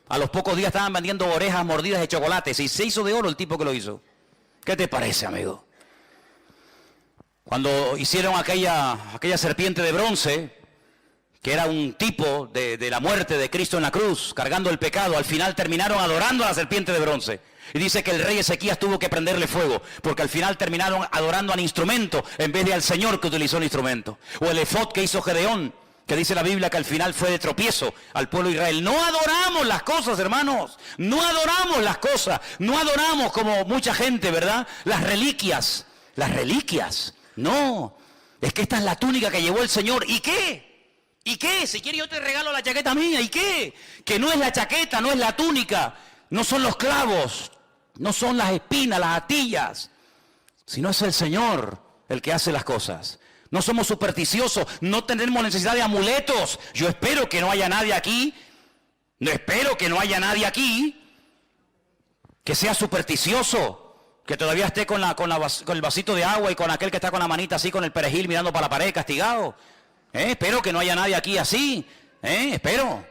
A los pocos días estaban vendiendo orejas mordidas de chocolates y se hizo de oro el tipo que lo hizo. ¿Qué te parece, amigo? Cuando hicieron aquella serpiente de bronce, que era un tipo de la muerte de Cristo en la cruz, cargando el pecado, al final terminaron adorando a la serpiente de bronce. Y dice que el rey Ezequías tuvo que prenderle fuego, porque al final terminaron adorando al instrumento en vez de al Señor que utilizó el instrumento. O el efod que hizo Gedeón, que dice la Biblia que al final fue de tropiezo al pueblo de Israel. No adoramos las cosas, hermanos, no adoramos las cosas, no adoramos como mucha gente, ¿verdad? Las reliquias, no, es que esta es la túnica que llevó el Señor. ¿Y qué? ¿Y qué? Si quieres yo te regalo la chaqueta mía. ¿Y qué? Que no es la chaqueta, no es la túnica, no son los clavos, no son las espinas, las atillas, sino es el Señor el que hace las cosas. No somos supersticiosos, no tenemos necesidad de amuletos. Yo espero que no haya nadie aquí, que sea supersticioso, que todavía esté con el vasito de agua y con aquel que está con la manita así con el perejil mirando para la pared castigado. Espero que no haya nadie aquí así, espero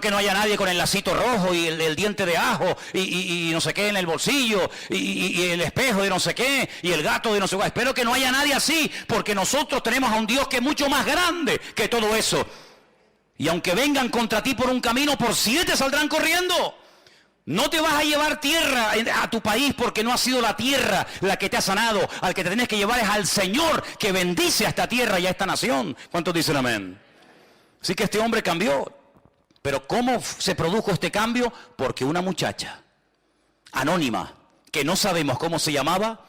que no haya nadie con el lacito rojo y el diente de ajo y no sé qué en el bolsillo y el espejo de no sé qué y el gato de no sé qué. Espero que no haya nadie así, porque nosotros tenemos a un Dios que es mucho más grande que todo eso. Y aunque vengan contra ti por un camino, por 7 saldrán corriendo. No te vas a llevar tierra a tu país porque no ha sido la tierra la que te ha sanado. Al que te tienes que llevar es al Señor que bendice a esta tierra y a esta nación. ¿Cuántos dicen amén? Así que este hombre cambió. Pero ¿cómo se produjo este cambio? Porque una muchacha anónima, que no sabemos cómo se llamaba,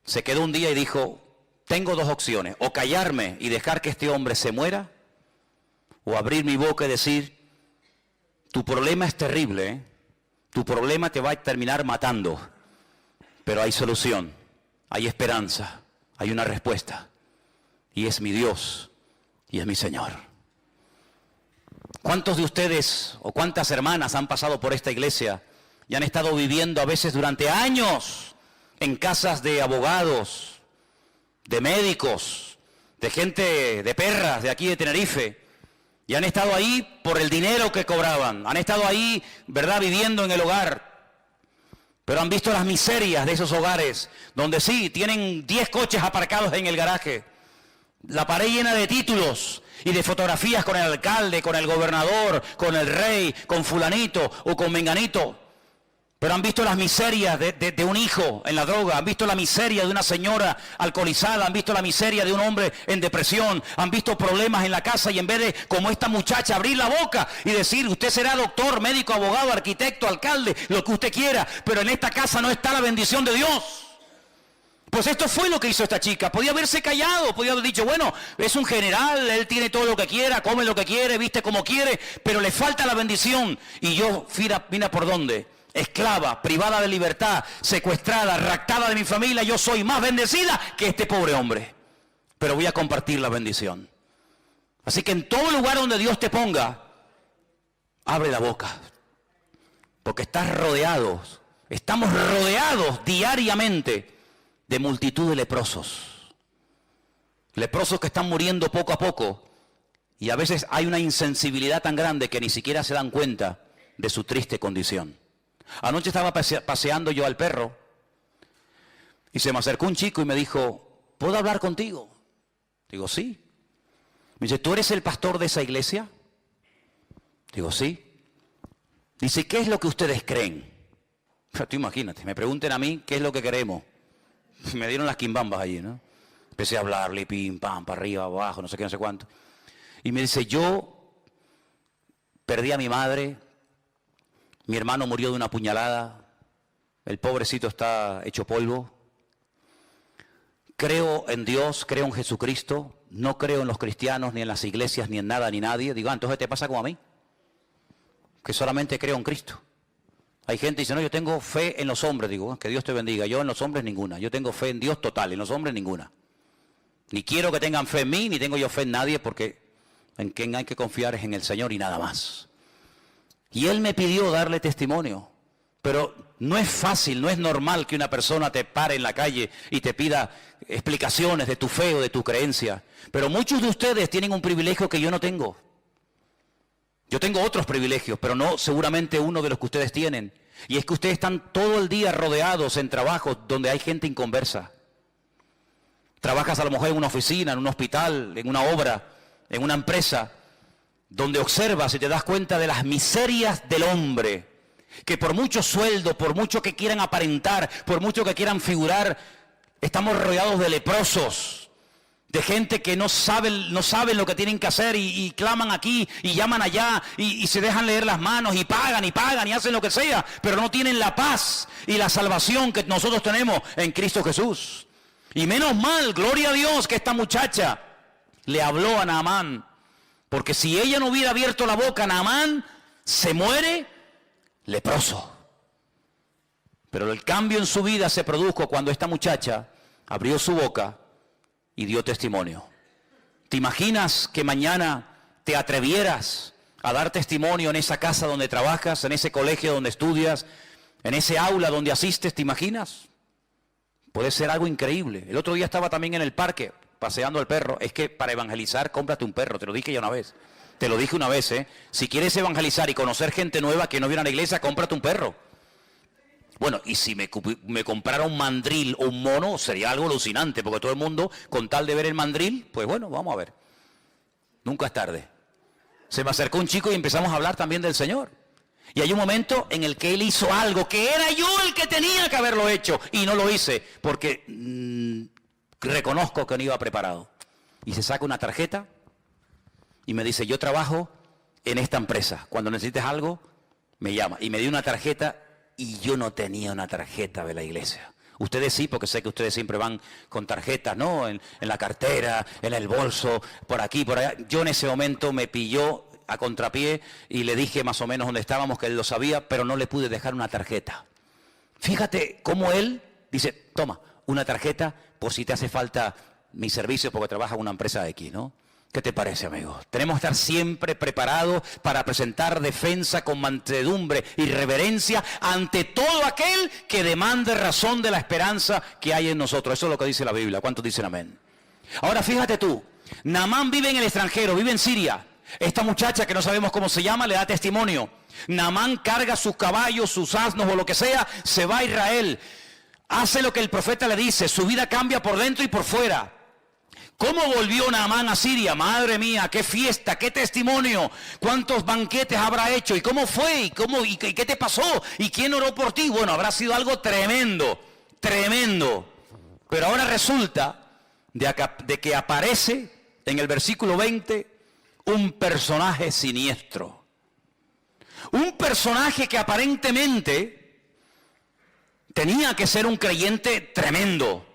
se quedó un día y dijo, tengo 2 opciones, o callarme y dejar que este hombre se muera, o abrir mi boca y decir, tu problema es terrible, tu problema te va a terminar matando, pero hay solución, hay esperanza, hay una respuesta, y es mi Dios, y es mi Señor. ¿Cuántos de ustedes o cuántas hermanas han pasado por esta iglesia y han estado viviendo a veces durante años en casas de abogados, de médicos, de gente de perras de aquí de Tenerife, y han estado ahí por el dinero que cobraban, han estado ahí, ¿verdad?, viviendo en el hogar, pero han visto las miserias de esos hogares, donde sí, tienen 10 coches aparcados en el garaje, la pared llena de títulos y de fotografías con el alcalde, con el gobernador, con el rey, con fulanito o con menganito. Pero han visto las miserias de un hijo en la droga, han visto la miseria de una señora alcoholizada, han visto la miseria de un hombre en depresión, han visto problemas en la casa y en vez de, como esta muchacha, abrir la boca y decir, usted será doctor, médico, abogado, arquitecto, alcalde, lo que usted quiera, pero en esta casa no está la bendición de Dios. Pues esto fue lo que hizo esta chica. Podía haberse callado, podía haber dicho, bueno, es un general, él tiene todo lo que quiera, come lo que quiere, viste como quiere, pero le falta la bendición. Y yo, mira por dónde. Esclava, privada de libertad, secuestrada, raptada de mi familia, yo soy más bendecida que este pobre hombre. Pero voy a compartir la bendición. Así que en todo lugar donde Dios te ponga, abre la boca. Porque estamos rodeados diariamente de multitud de leprosos. Leprosos que están muriendo poco a poco. Y a veces hay una insensibilidad tan grande que ni siquiera se dan cuenta de su triste condición. Anoche estaba paseando yo al perro y se me acercó un chico y me dijo, ¿puedo hablar contigo? Digo, sí. Me dice, ¿tú eres el pastor de esa iglesia? Digo, sí. Dice, ¿qué es lo que ustedes creen? Pero tú imagínate, me pregunten a mí qué es lo que queremos. Me dieron las quimbambas allí, ¿no? Empecé a hablarle, pim, pam, para arriba, abajo, no sé qué, no sé cuánto. Y me dice, yo perdí a mi madre. Mi hermano murió de una puñalada, el pobrecito está hecho polvo. Creo en Dios, creo en Jesucristo, no creo en los cristianos, ni en las iglesias, ni en nada, ni nadie. Digo, entonces te pasa como a mí, que solamente creo en Cristo. Hay gente que dice, no, yo tengo fe en los hombres. Digo, que Dios te bendiga. Yo en los hombres ninguna, yo tengo fe en Dios total, en los hombres ninguna. Ni quiero que tengan fe en mí, ni tengo yo fe en nadie, porque en quien hay que confiar es en el Señor y nada más. Y él me pidió darle testimonio, pero no es fácil, no es normal que una persona te pare en la calle y te pida explicaciones de tu fe o de tu creencia. Pero muchos de ustedes tienen un privilegio que yo no tengo. Yo tengo otros privilegios, pero no seguramente uno de los que ustedes tienen. Y es que ustedes están todo el día rodeados en trabajos donde hay gente inconversa. Trabajas a lo mejor en una oficina, en un hospital, en una obra, en una empresa, donde observas y te das cuenta de las miserias del hombre, que por mucho sueldo, por mucho que quieran aparentar, por mucho que quieran figurar, estamos rodeados de leprosos, de gente que no saben lo que tienen que hacer y claman aquí y llaman allá y se dejan leer las manos y pagan y hacen lo que sea, pero no tienen la paz y la salvación que nosotros tenemos en Cristo Jesús. Y menos mal, gloria a Dios, que esta muchacha le habló a Naamán. Porque si ella no hubiera abierto la boca, Naamán se muere leproso. Pero el cambio en su vida se produjo cuando esta muchacha abrió su boca y dio testimonio. ¿Te imaginas que mañana te atrevieras a dar testimonio en esa casa donde trabajas, en ese colegio donde estudias, en ese aula donde asistes? ¿Te imaginas? Puede ser algo increíble. El otro día estaba también en el parque, paseando al perro. Es que para evangelizar, cómprate un perro, te lo dije ya una vez. Te lo dije una vez, ¿eh? Si quieres evangelizar y conocer gente nueva que no viene a la iglesia, cómprate un perro. Bueno, y si me comprara un mandril o un mono, sería algo alucinante, porque todo el mundo, con tal de ver el mandril, pues bueno, vamos a ver. Nunca es tarde. Se me acercó un chico y empezamos a hablar también del Señor. Y hay un momento en el que él hizo algo que era yo el que tenía que haberlo hecho, y no lo hice, porque reconozco que no iba preparado. Y se saca una tarjeta y me dice, yo trabajo en esta empresa, cuando necesites algo, me llama. Y me dio una tarjeta y yo no tenía una tarjeta de la iglesia. Ustedes sí, porque sé que ustedes siempre van con tarjetas, ¿no? En la cartera, en el bolso, por aquí, por allá. Yo en ese momento me pilló a contrapié y le dije más o menos dónde estábamos, que él lo sabía, pero no le pude dejar una tarjeta. Fíjate cómo él dice, toma, una tarjeta por si te hace falta mi servicio porque trabaja en una empresa X, ¿no? ¿Qué te parece, amigo? Tenemos que estar siempre preparados para presentar defensa con mansedumbre y reverencia ante todo aquel que demande razón de la esperanza que hay en nosotros. Eso es lo que dice la Biblia. ¿Cuántos dicen amén? Ahora fíjate tú, Naamán vive en el extranjero, vive en Siria. Esta muchacha que no sabemos cómo se llama le da testimonio. Naamán carga sus caballos, sus asnos o lo que sea, se va a Israel. Hace lo que el profeta le dice, su vida cambia por dentro y por fuera. ¿Cómo volvió Naamán a Siria? Madre mía, qué fiesta, qué testimonio, cuántos banquetes habrá hecho, y cómo fue, y qué te pasó, y quién oró por ti. Bueno, habrá sido algo tremendo, tremendo. Pero ahora resulta de que aparece en el versículo 20 un personaje siniestro. Un personaje que aparentemente tenía que ser un creyente tremendo,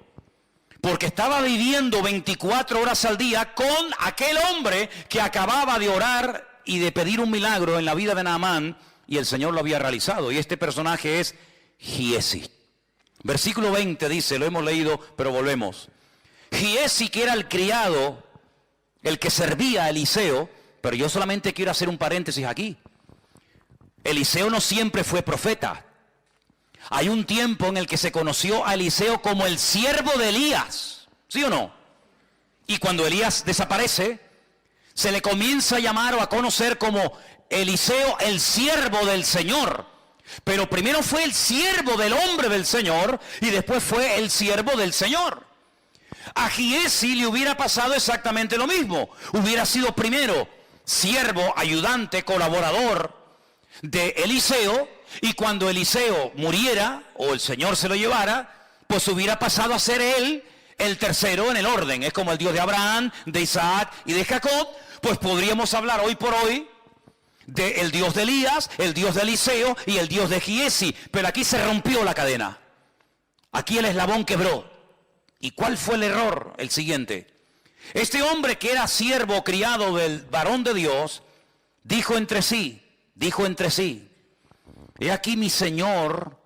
porque estaba viviendo 24 horas al día con aquel hombre que acababa de orar y de pedir un milagro en la vida de Naamán, y el Señor lo había realizado. Y este personaje es Giesi. Versículo 20 dice, lo hemos leído, pero volvemos. Giesi, que era el criado, el que servía a Eliseo, pero yo solamente quiero hacer un paréntesis aquí. Eliseo no siempre fue profeta. Hay un tiempo en el que se conoció a Eliseo como el siervo de Elías, ¿sí o no? Y cuando Elías desaparece, se le comienza a llamar o a conocer como Eliseo, el siervo del Señor. Pero primero fue el siervo del hombre del Señor y después fue el siervo del Señor. A Giesi le hubiera pasado exactamente lo mismo. Hubiera sido primero siervo, ayudante, colaborador de Eliseo, y cuando Eliseo muriera o el Señor se lo llevara, pues hubiera pasado a ser él el tercero en el orden. Es como el Dios de Abraham, de Isaac y de Jacob. Pues podríamos hablar hoy por hoy del Dios de Elías, el Dios de Eliseo y el Dios de Giesi. Pero aquí se rompió la cadena. Aquí el eslabón quebró. ¿Y cuál fue el error? El siguiente. Este hombre que era siervo, criado del varón de Dios, dijo entre sí, he aquí mi Señor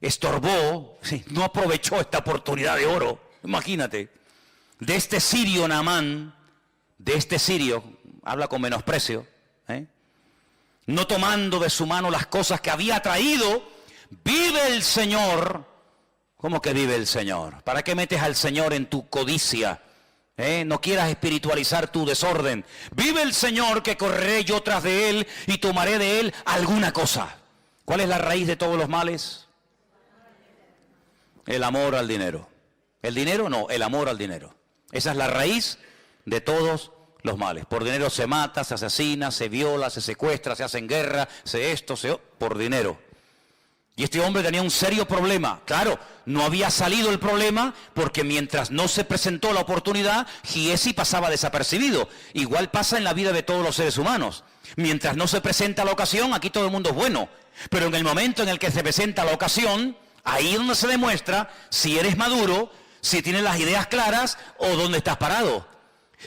estorbó, no aprovechó esta oportunidad de oro, imagínate, de este sirio Naamán, de este sirio, habla con menosprecio, no tomando de su mano las cosas que había traído. Vive el Señor. ¿Cómo que vive el Señor? ¿Para qué metes al Señor en tu codicia? No quieras espiritualizar tu desorden. Vive el Señor, que correré yo tras de Él y tomaré de Él alguna cosa. ¿Cuál es la raíz de todos los males? El amor al dinero. ¿El dinero? No, el amor al dinero. Esa es la raíz de todos los males. Por dinero se mata, se asesina, se viola, se secuestra, se hace en guerra, por dinero. Y este hombre tenía un serio problema. Claro, no había salido el problema porque mientras no se presentó la oportunidad, Giesi pasaba desapercibido. Igual pasa en la vida de todos los seres humanos. Mientras no se presenta la ocasión, aquí todo el mundo es bueno. Pero en el momento en el que se presenta la ocasión, ahí es donde se demuestra si eres maduro, si tienes las ideas claras o dónde estás parado.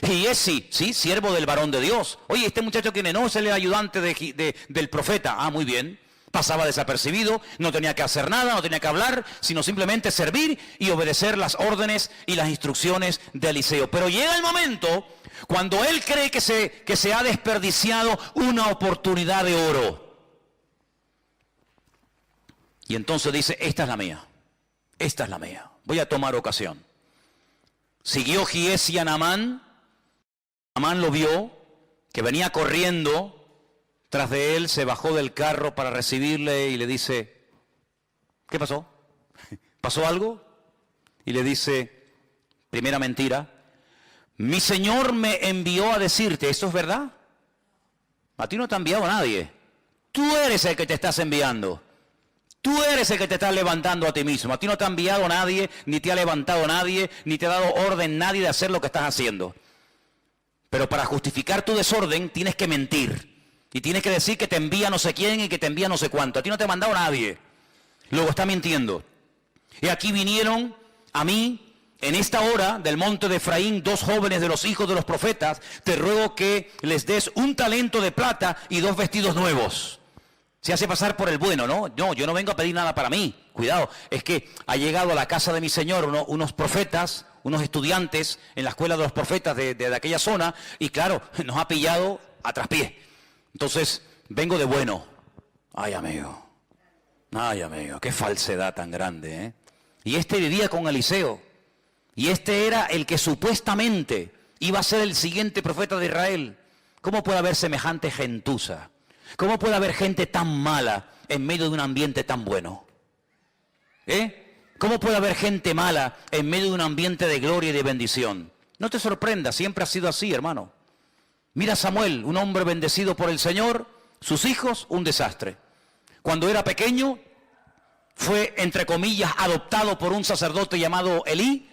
Giesi, sí, siervo del varón de Dios. Oye, este muchacho quién es, no es el ayudante del profeta. Ah, muy bien. Pasaba desapercibido, no tenía que hacer nada, no tenía que hablar, sino simplemente servir y obedecer las órdenes y las instrucciones de Eliseo. Pero llega el momento cuando él cree que se ha desperdiciado una oportunidad de oro. Y entonces dice, esta es la mía, voy a tomar ocasión. Siguió Giesi a Naamán. Naamán lo vio, que venía corriendo tras de él, se bajó del carro para recibirle y le dice, ¿qué pasó? ¿Pasó algo? Y le dice, primera mentira, mi Señor me envió a decirte, ¿esto es verdad? A ti no te ha enviado nadie. Tú eres el que te estás enviando. Tú eres el que te estás levantando a ti mismo. A ti no te ha enviado nadie, ni te ha levantado nadie, ni te ha dado orden nadie de hacer lo que estás haciendo. Pero para justificar tu desorden tienes que mentir. Y tienes que decir que te envía no sé quién y que te envía no sé cuánto. A ti no te ha mandado nadie. Luego está mintiendo. Y aquí vinieron a mí, en esta hora del monte de Efraín, 2 jóvenes de los hijos de los profetas. Te ruego que les des un talento de plata y 2 vestidos nuevos. Se hace pasar por el bueno, ¿no? No, yo no vengo a pedir nada para mí. Cuidado, es que ha llegado a la casa de mi Señor unos profetas, unos estudiantes en la escuela de los profetas de aquella zona. Y claro, nos ha pillado a traspié. Entonces, vengo de bueno. Ay, amigo, qué falsedad tan grande, ¿eh? Y este vivía con Eliseo. Y este era el que supuestamente iba a ser el siguiente profeta de Israel. ¿Cómo puede haber semejante gentuza? ¿Cómo puede haber gente tan mala en medio de un ambiente tan bueno? ¿Cómo puede haber gente mala en medio de un ambiente de gloria y de bendición? No te sorprenda, siempre ha sido así, hermano. Mira a Samuel, un hombre bendecido por el Señor, sus hijos, un desastre. Cuando era pequeño, fue, entre comillas, adoptado por un sacerdote llamado Elí.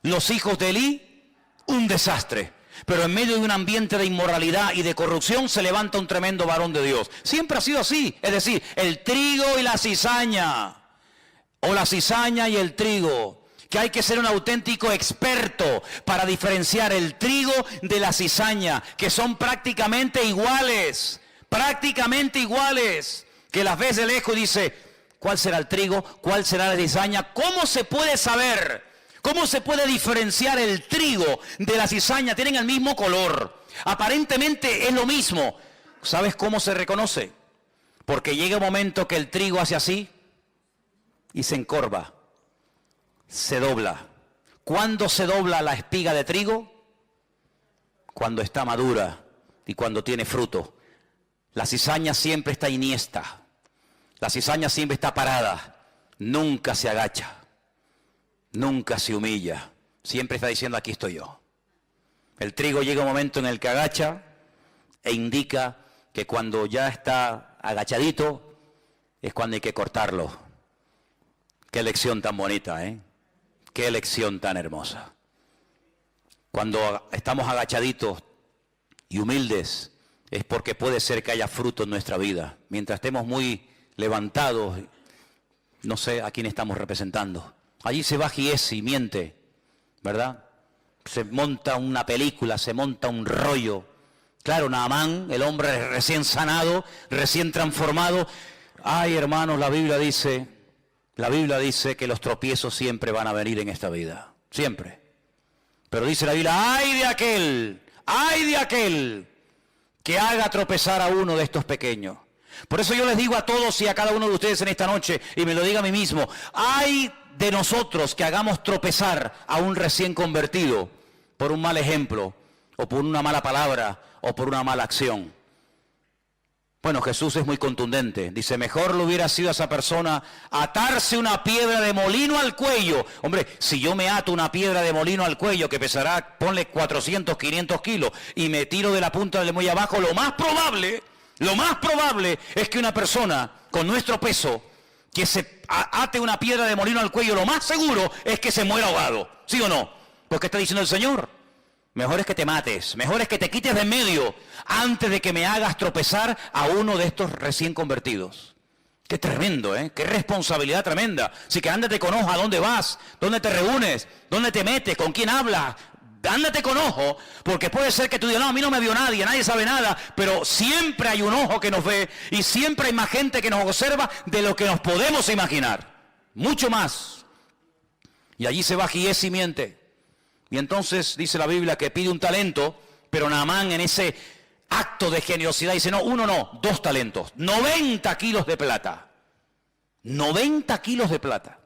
Los hijos de Elí, un desastre. Pero en medio de un ambiente de inmoralidad y de corrupción se levanta un tremendo varón de Dios. Siempre ha sido así, es decir, el trigo y la cizaña, o la cizaña y el trigo, que hay que ser un auténtico experto para diferenciar el trigo de la cizaña, que son prácticamente iguales, que las ves de lejos y dice, ¿cuál será el trigo? ¿Cuál será la cizaña? ¿Cómo se puede saber? ¿Cómo se puede diferenciar el trigo de la cizaña? Tienen el mismo color. Aparentemente es lo mismo. ¿Sabes cómo se reconoce? Porque llega un momento que el trigo hace así y se encorva, se dobla. ¿Cuándo se dobla la espiga de trigo? Cuando está madura y cuando tiene fruto. La cizaña siempre está iniesta. La cizaña siempre está parada. Nunca se agacha. Nunca se humilla. Siempre está diciendo, aquí estoy yo. El trigo llega un momento en el que agacha e indica que cuando ya está agachadito es cuando hay que cortarlo. Qué lección tan bonita, ¿eh? Qué lección tan hermosa. Cuando estamos agachaditos y humildes es porque puede ser que haya fruto en nuestra vida. Mientras estemos muy levantados, no sé a quién estamos representando. Allí se va Giesi y miente, ¿verdad? Se monta una película, se monta un rollo. Claro, Naamán, el hombre recién sanado, recién transformado. Ay, hermanos, la Biblia dice que los tropiezos siempre van a venir en esta vida. Siempre. Pero dice la Biblia, ay de aquel que haga tropezar a uno de estos pequeños. Por eso yo les digo a todos y a cada uno de ustedes en esta noche, y me lo digo a mí mismo, ay de nosotros que hagamos tropezar a un recién convertido por un mal ejemplo, o por una mala palabra, o por una mala acción. Bueno, Jesús es muy contundente. Dice, mejor le hubiera sido a esa persona atarse una piedra de molino al cuello. Hombre, si yo me ato una piedra de molino al cuello que pesará, ponle 400, 500 kilos, y me tiro de la punta del muelle abajo, lo más probable es que una persona con nuestro peso, que se ate una piedra de molino al cuello, lo más seguro es que se muera ahogado. ¿Sí o no? Porque está diciendo el Señor. Mejor es que te mates, mejor es que te quites de en medio antes de que me hagas tropezar a uno de estos recién convertidos. Qué tremendo, ¿eh? Qué responsabilidad tremenda. Así que ándate con ojo a dónde vas, dónde te reúnes, dónde te metes, con quién hablas. Ándate con ojo, porque puede ser que tú digas, no, a mí no me vio nadie, nadie sabe nada, pero siempre hay un ojo que nos ve y siempre hay más gente que nos observa de lo que nos podemos imaginar. Mucho más. Y allí se va Giesi y miente. Y entonces dice la Biblia que pide un talento, pero Naamán en ese acto de generosidad dice, no, uno no, 2 talentos, 90 kilos de plata. 90 kilos de plata.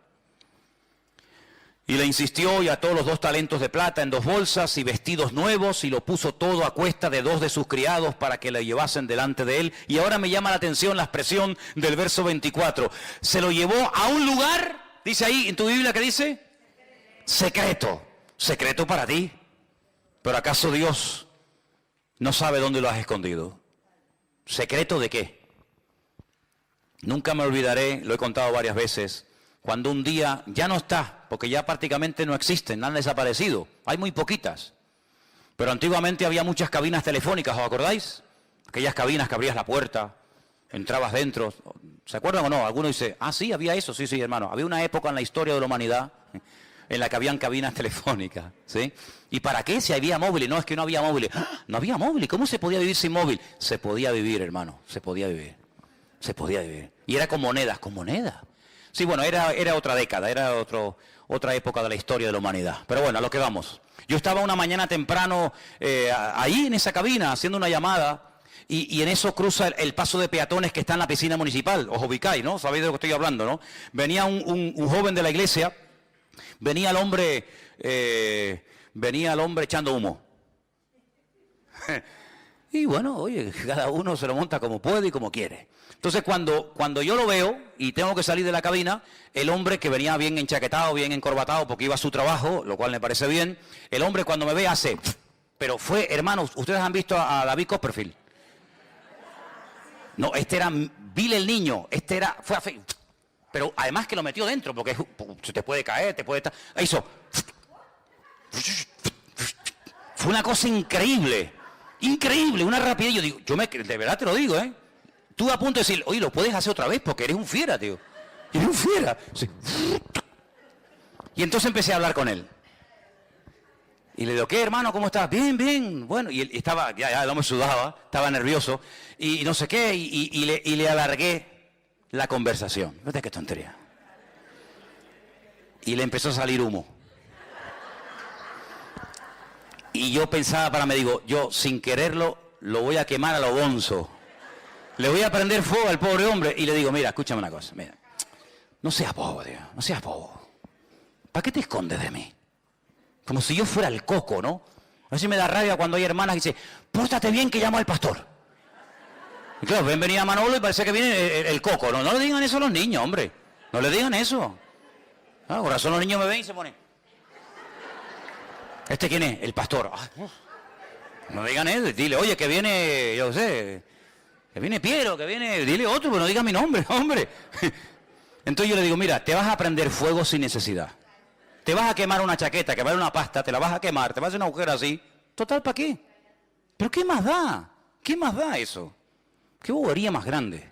Y le insistió y ató los 2 talentos de plata en 2 bolsas y vestidos nuevos y lo puso todo a cuesta de 2 de sus criados para que le llevasen delante de él. Y ahora me llama la atención la expresión del verso 24. Se lo llevó a un lugar, dice ahí en tu Biblia, ¿qué dice? Secreto. Secreto para ti. Pero ¿acaso Dios no sabe dónde lo has escondido? ¿Secreto de qué? Nunca me olvidaré, lo he contado varias veces, cuando un día ya no está, porque ya prácticamente no existen, han desaparecido, hay muy poquitas. Pero antiguamente había muchas cabinas telefónicas, ¿os acordáis? Aquellas cabinas que abrías la puerta, entrabas dentro, ¿se acuerdan o no? Alguno dice, ah sí, había eso, sí, hermano. Había una época en la historia de la humanidad en la que habían cabinas telefónicas, ¿sí? ¿Y para qué? Si había móviles. No, es que no había móviles. ¡Ah! No había móviles. ¿Cómo se podía vivir sin móvil? Se podía vivir, hermano. Se podía vivir. Y era con monedas. ¿Con monedas? Sí, bueno, era otra década. Era otra época de la historia de la humanidad. Pero bueno, a lo que vamos. Yo estaba una mañana temprano ahí en esa cabina haciendo una llamada. Y en eso cruza el paso de peatones que está en la piscina municipal. Os ubicáis, ¿no? Sabéis de lo que estoy hablando, ¿no? Venía un joven de la iglesia. Venía el hombre echando humo. Y bueno, oye, cada uno se lo monta como puede y como quiere. Entonces cuando yo lo veo y tengo que salir de la cabina, el hombre que venía bien enchaquetado, bien encorbatado porque iba a su trabajo, lo cual me parece bien, el hombre cuando me ve hace, pero fue, hermanos, ustedes han visto a David Copperfield. No, este era Bill el niño, fue a fe, pero además que lo metió dentro porque se te puede caer, te puede estar, hizo, fue una cosa increíble. Increíble, una rapidez. Yo digo, de verdad te lo digo, ¿eh? Tú a punto de decir, oye, lo puedes hacer otra vez porque eres un fiera, tío. Eres un fiera. Sí. Y entonces empecé a hablar con él. Y le digo, ¿qué, hermano? ¿Cómo estás? Bien, bien. Bueno, y él estaba, ya el hombre sudaba, estaba nervioso. Y no sé qué, y le alargué la conversación. Fíjate qué tontería. Y le empezó a salir humo. Y yo pensaba para mí, digo, yo sin quererlo lo voy a quemar a lo bonzo. Le voy a prender fuego al pobre hombre y le digo, mira, escúchame una cosa, mira, no seas bobo, tío, no seas bobo. ¿Para qué te escondes de mí? Como si yo fuera el coco, ¿no? A veces me da rabia cuando hay hermanas que dicen, pórtate bien que llamo al pastor. Y claro, ven venir a Manolo y parece que viene el coco, ¿no? No le digan eso a los niños, hombre. No le digan eso. Por razón los niños me ven y se ponen. ¿Este quién es? El pastor. No digan él, dile, oye, que viene, yo sé, que viene Piero, que viene, dile otro, pero no diga mi nombre, hombre. Entonces yo le digo, mira, te vas a prender fuego sin necesidad. Te vas a quemar una chaqueta, quemar una pasta, te la vas a quemar, te vas a hacer una agujero así. Total, ¿para qué? ¿Pero qué más da? ¿Qué más da eso? ¿Qué bobería más grande?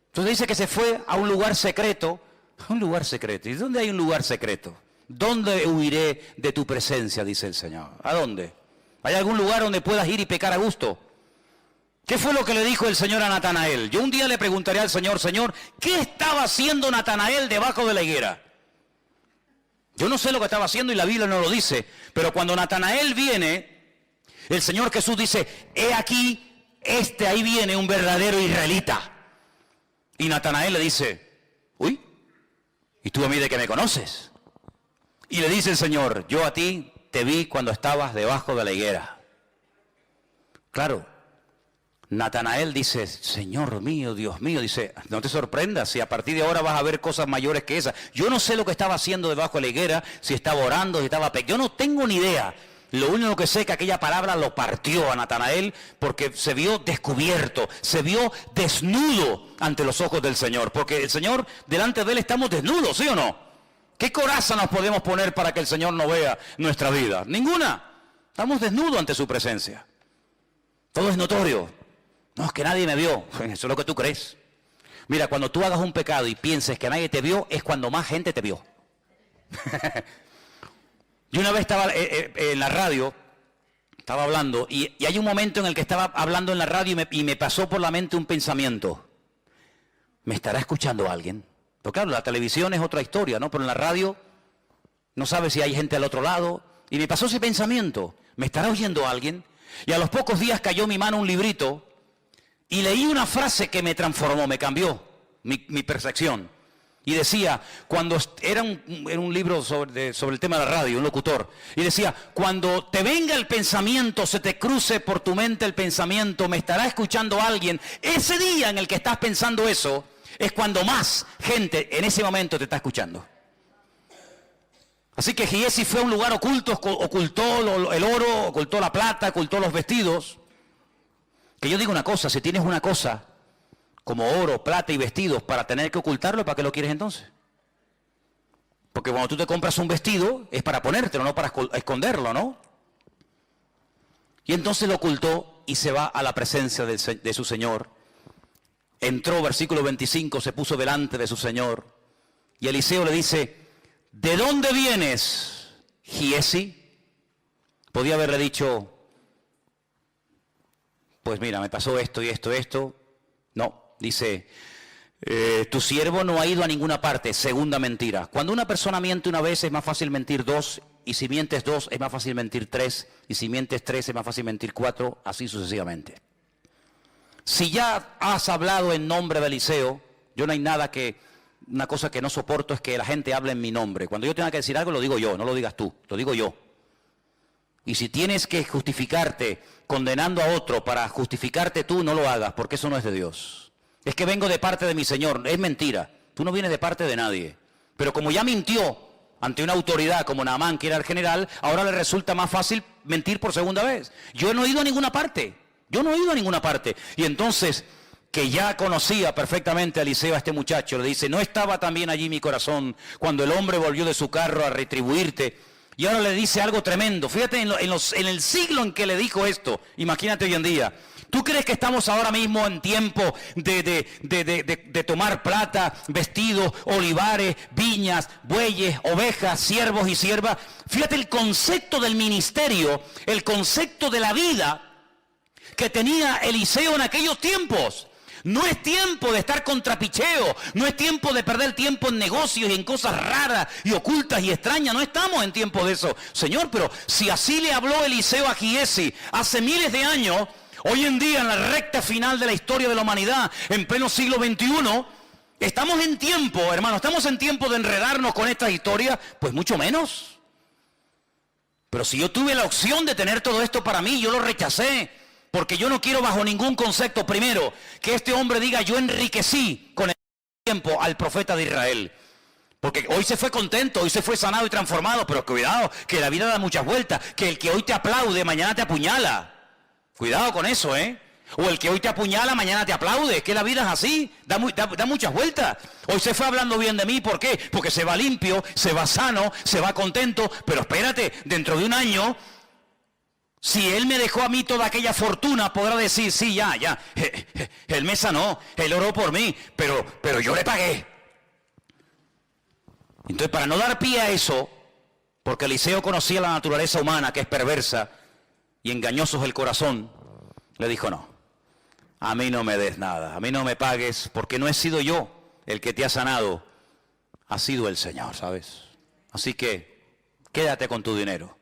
Entonces dice que se fue a un lugar secreto. A un lugar secreto. ¿Y dónde hay un lugar secreto? ¿Dónde huiré de tu presencia? Dice el Señor. ¿A dónde? ¿Hay algún lugar donde puedas ir y pecar a gusto? ¿Qué fue lo que le dijo el Señor a Natanael? Yo un día le preguntaré al Señor, Señor, ¿qué estaba haciendo Natanael debajo de la higuera? Yo no sé lo que estaba haciendo y la Biblia no lo dice, pero cuando Natanael viene, el Señor Jesús dice, he aquí, ahí viene un verdadero israelita. Y Natanael le dice, uy, ¿y tú a mí de qué me conoces? Y le dice el Señor, yo a ti te vi cuando estabas debajo de la higuera. Claro, Natanael dice, Señor mío, Dios mío, dice, no te sorprendas si a partir de ahora vas a ver cosas mayores que esas. Yo no sé lo que estaba haciendo debajo de la higuera, si estaba orando, si estaba yo no tengo ni idea. Lo único que sé es que aquella palabra lo partió a Natanael porque se vio descubierto, se vio desnudo ante los ojos del Señor. Porque el Señor, delante de Él estamos desnudos, ¿sí o no? ¿Qué coraza nos podemos poner para que el Señor no vea nuestra vida? Ninguna. Estamos desnudos ante su presencia. Todo es notorio. No, es que nadie me vio. Eso es lo que tú crees. Mira, cuando tú hagas un pecado y pienses que nadie te vio, es cuando más gente te vio. Yo una vez estaba en la radio, estaba hablando, y hay un momento en el que estaba hablando en la radio y me pasó por la mente un pensamiento. ¿Me estará escuchando alguien? Porque claro, la televisión es otra historia, ¿no? Pero en la radio no sabes si hay gente al otro lado. Y me pasó ese pensamiento. ¿Me estará oyendo alguien? Y a los pocos días cayó en mi mano un librito y leí una frase que me transformó, me cambió mi percepción. Y decía, era un libro sobre el tema de la radio, un locutor. Y decía, cuando te venga el pensamiento, se te cruce por tu mente el pensamiento, ¿me estará escuchando alguien? Ese día en el que estás pensando eso, es cuando más gente en ese momento te está escuchando. Así que Giesi fue a un lugar oculto, ocultó el oro, ocultó la plata, ocultó los vestidos. Que yo digo una cosa, si tienes una cosa como oro, plata y vestidos para tener que ocultarlo, ¿para qué lo quieres entonces? Porque cuando tú te compras un vestido es para ponértelo, no para esconderlo, ¿no? Y entonces lo ocultó y se va a la presencia de su Señor. Entró, versículo 25, se puso delante de su Señor. Y Eliseo le dice, ¿de dónde vienes, Giesi? Podía haberle dicho, pues mira, me pasó esto y esto, esto. No. Dice, tu siervo no ha ido a ninguna parte. Segunda mentira. Cuando una persona miente una vez es más fácil mentir dos, y si mientes dos es más fácil mentir tres, y si mientes tres es más fácil mentir cuatro, así sucesivamente. Si ya has hablado en nombre de Eliseo, yo no hay una cosa que no soporto es que la gente hable en mi nombre. Cuando yo tenga que decir algo lo digo yo, no lo digas tú, lo digo yo. Y si tienes que justificarte condenando a otro para justificarte tú, no lo hagas, porque eso no es de Dios. Es que vengo de parte de mi Señor, es mentira. Tú no vienes de parte de nadie. Pero como ya mintió ante una autoridad como Naamán, que era el general, ahora le resulta más fácil mentir por segunda vez. Yo no he ido a ninguna parte. Yo no he ido a ninguna parte. Y entonces, que ya conocía perfectamente a Eliseo, a este muchacho, le dice, ¿no estaba también allí mi corazón cuando el hombre volvió de su carro a retribuirte? Y ahora le dice algo tremendo. Fíjate en el siglo en que le dijo esto. Imagínate hoy en día. ¿Tú crees que estamos ahora mismo en tiempo de tomar plata, vestidos, olivares, viñas, bueyes, ovejas, siervos y siervas? Fíjate el concepto del ministerio, el concepto de la vida que tenía Eliseo en aquellos tiempos. No es tiempo de estar con trapicheo, no es tiempo de perder tiempo en negocios y en cosas raras y ocultas y extrañas, no estamos en tiempo de eso. Señor, pero si así le habló Eliseo a Giesi hace miles de años, hoy en día en la recta final de la historia de la humanidad, en pleno siglo XXI, estamos en tiempo, hermano, estamos en tiempo de enredarnos con esta historia, pues mucho menos. Pero si yo tuve la opción de tener todo esto para mí, yo lo rechacé. Porque yo no quiero bajo ningún concepto, primero, que este hombre diga, yo enriquecí con el tiempo al profeta de Israel. Porque hoy se fue contento, hoy se fue sanado y transformado, pero cuidado, que la vida da muchas vueltas, que el que hoy te aplaude, mañana te apuñala. Cuidado con eso, ¿eh? O el que hoy te apuñala, mañana te aplaude, que la vida es así, da muchas vueltas. Hoy se fue hablando bien de mí, ¿por qué? Porque se va limpio, se va sano, se va contento, pero espérate, dentro de un año... Si él me dejó a mí toda aquella fortuna, podrá decir, sí, ya, él me sanó, él oró por mí, pero yo le pagué. Entonces, para no dar pie a eso, porque Eliseo conocía la naturaleza humana, que es perversa, y engañoso es el corazón, le dijo, no, a mí no me des nada, a mí no me pagues, porque no he sido yo el que te ha sanado, ha sido el Señor, ¿sabes? Así que, quédate con tu dinero.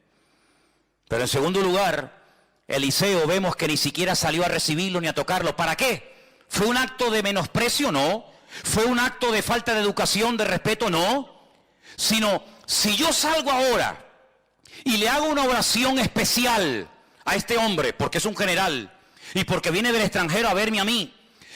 Pero en segundo lugar, Eliseo vemos que ni siquiera salió a recibirlo ni a tocarlo. ¿Para qué? ¿Fue un acto de menosprecio? No. ¿Fue un acto de falta de educación, de respeto? No. Sino, si yo salgo ahora y le hago una oración especial a este hombre, porque es un general, y porque viene del extranjero a verme a mí,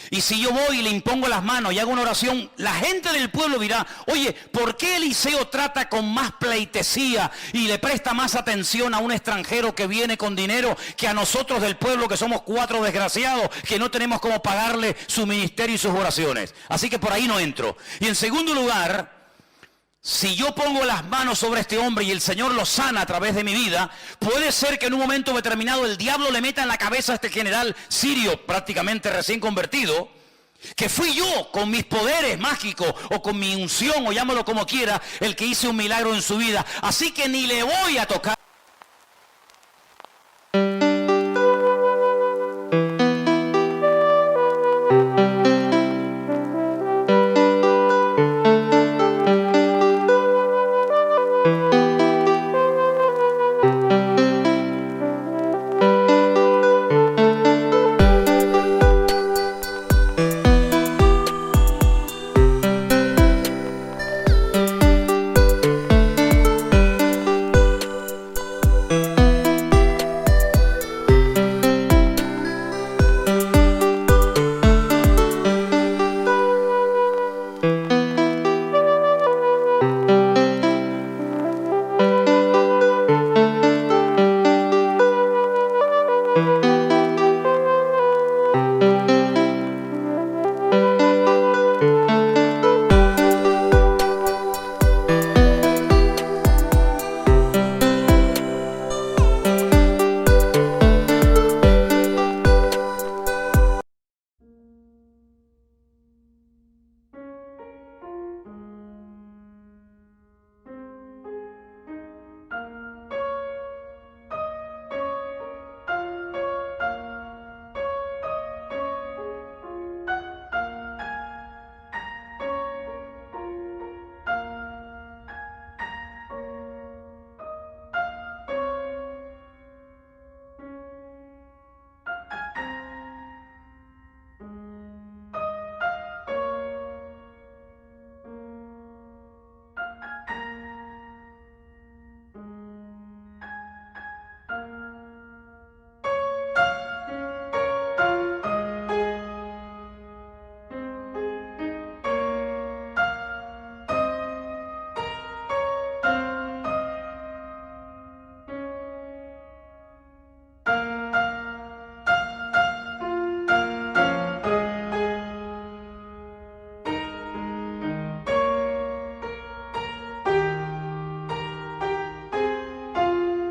y si yo voy y le impongo las manos y hago una oración, la gente del pueblo dirá, oye, ¿por qué Eliseo trata con más pleitesía y le presta más atención a un extranjero que viene con dinero que a nosotros del pueblo, que somos 4 desgraciados, que no tenemos cómo pagarle su ministerio y sus oraciones? Así que por ahí no entro. Y en segundo lugar, si yo pongo las manos sobre este hombre y el Señor lo sana a través de mi vida, puede ser que en un momento determinado el diablo le meta en la cabeza a este general sirio, prácticamente recién convertido, que fui yo con mis poderes mágicos o con mi unción, o llámalo como quiera, el que hice un milagro en su vida. Así que ni le voy a tocar.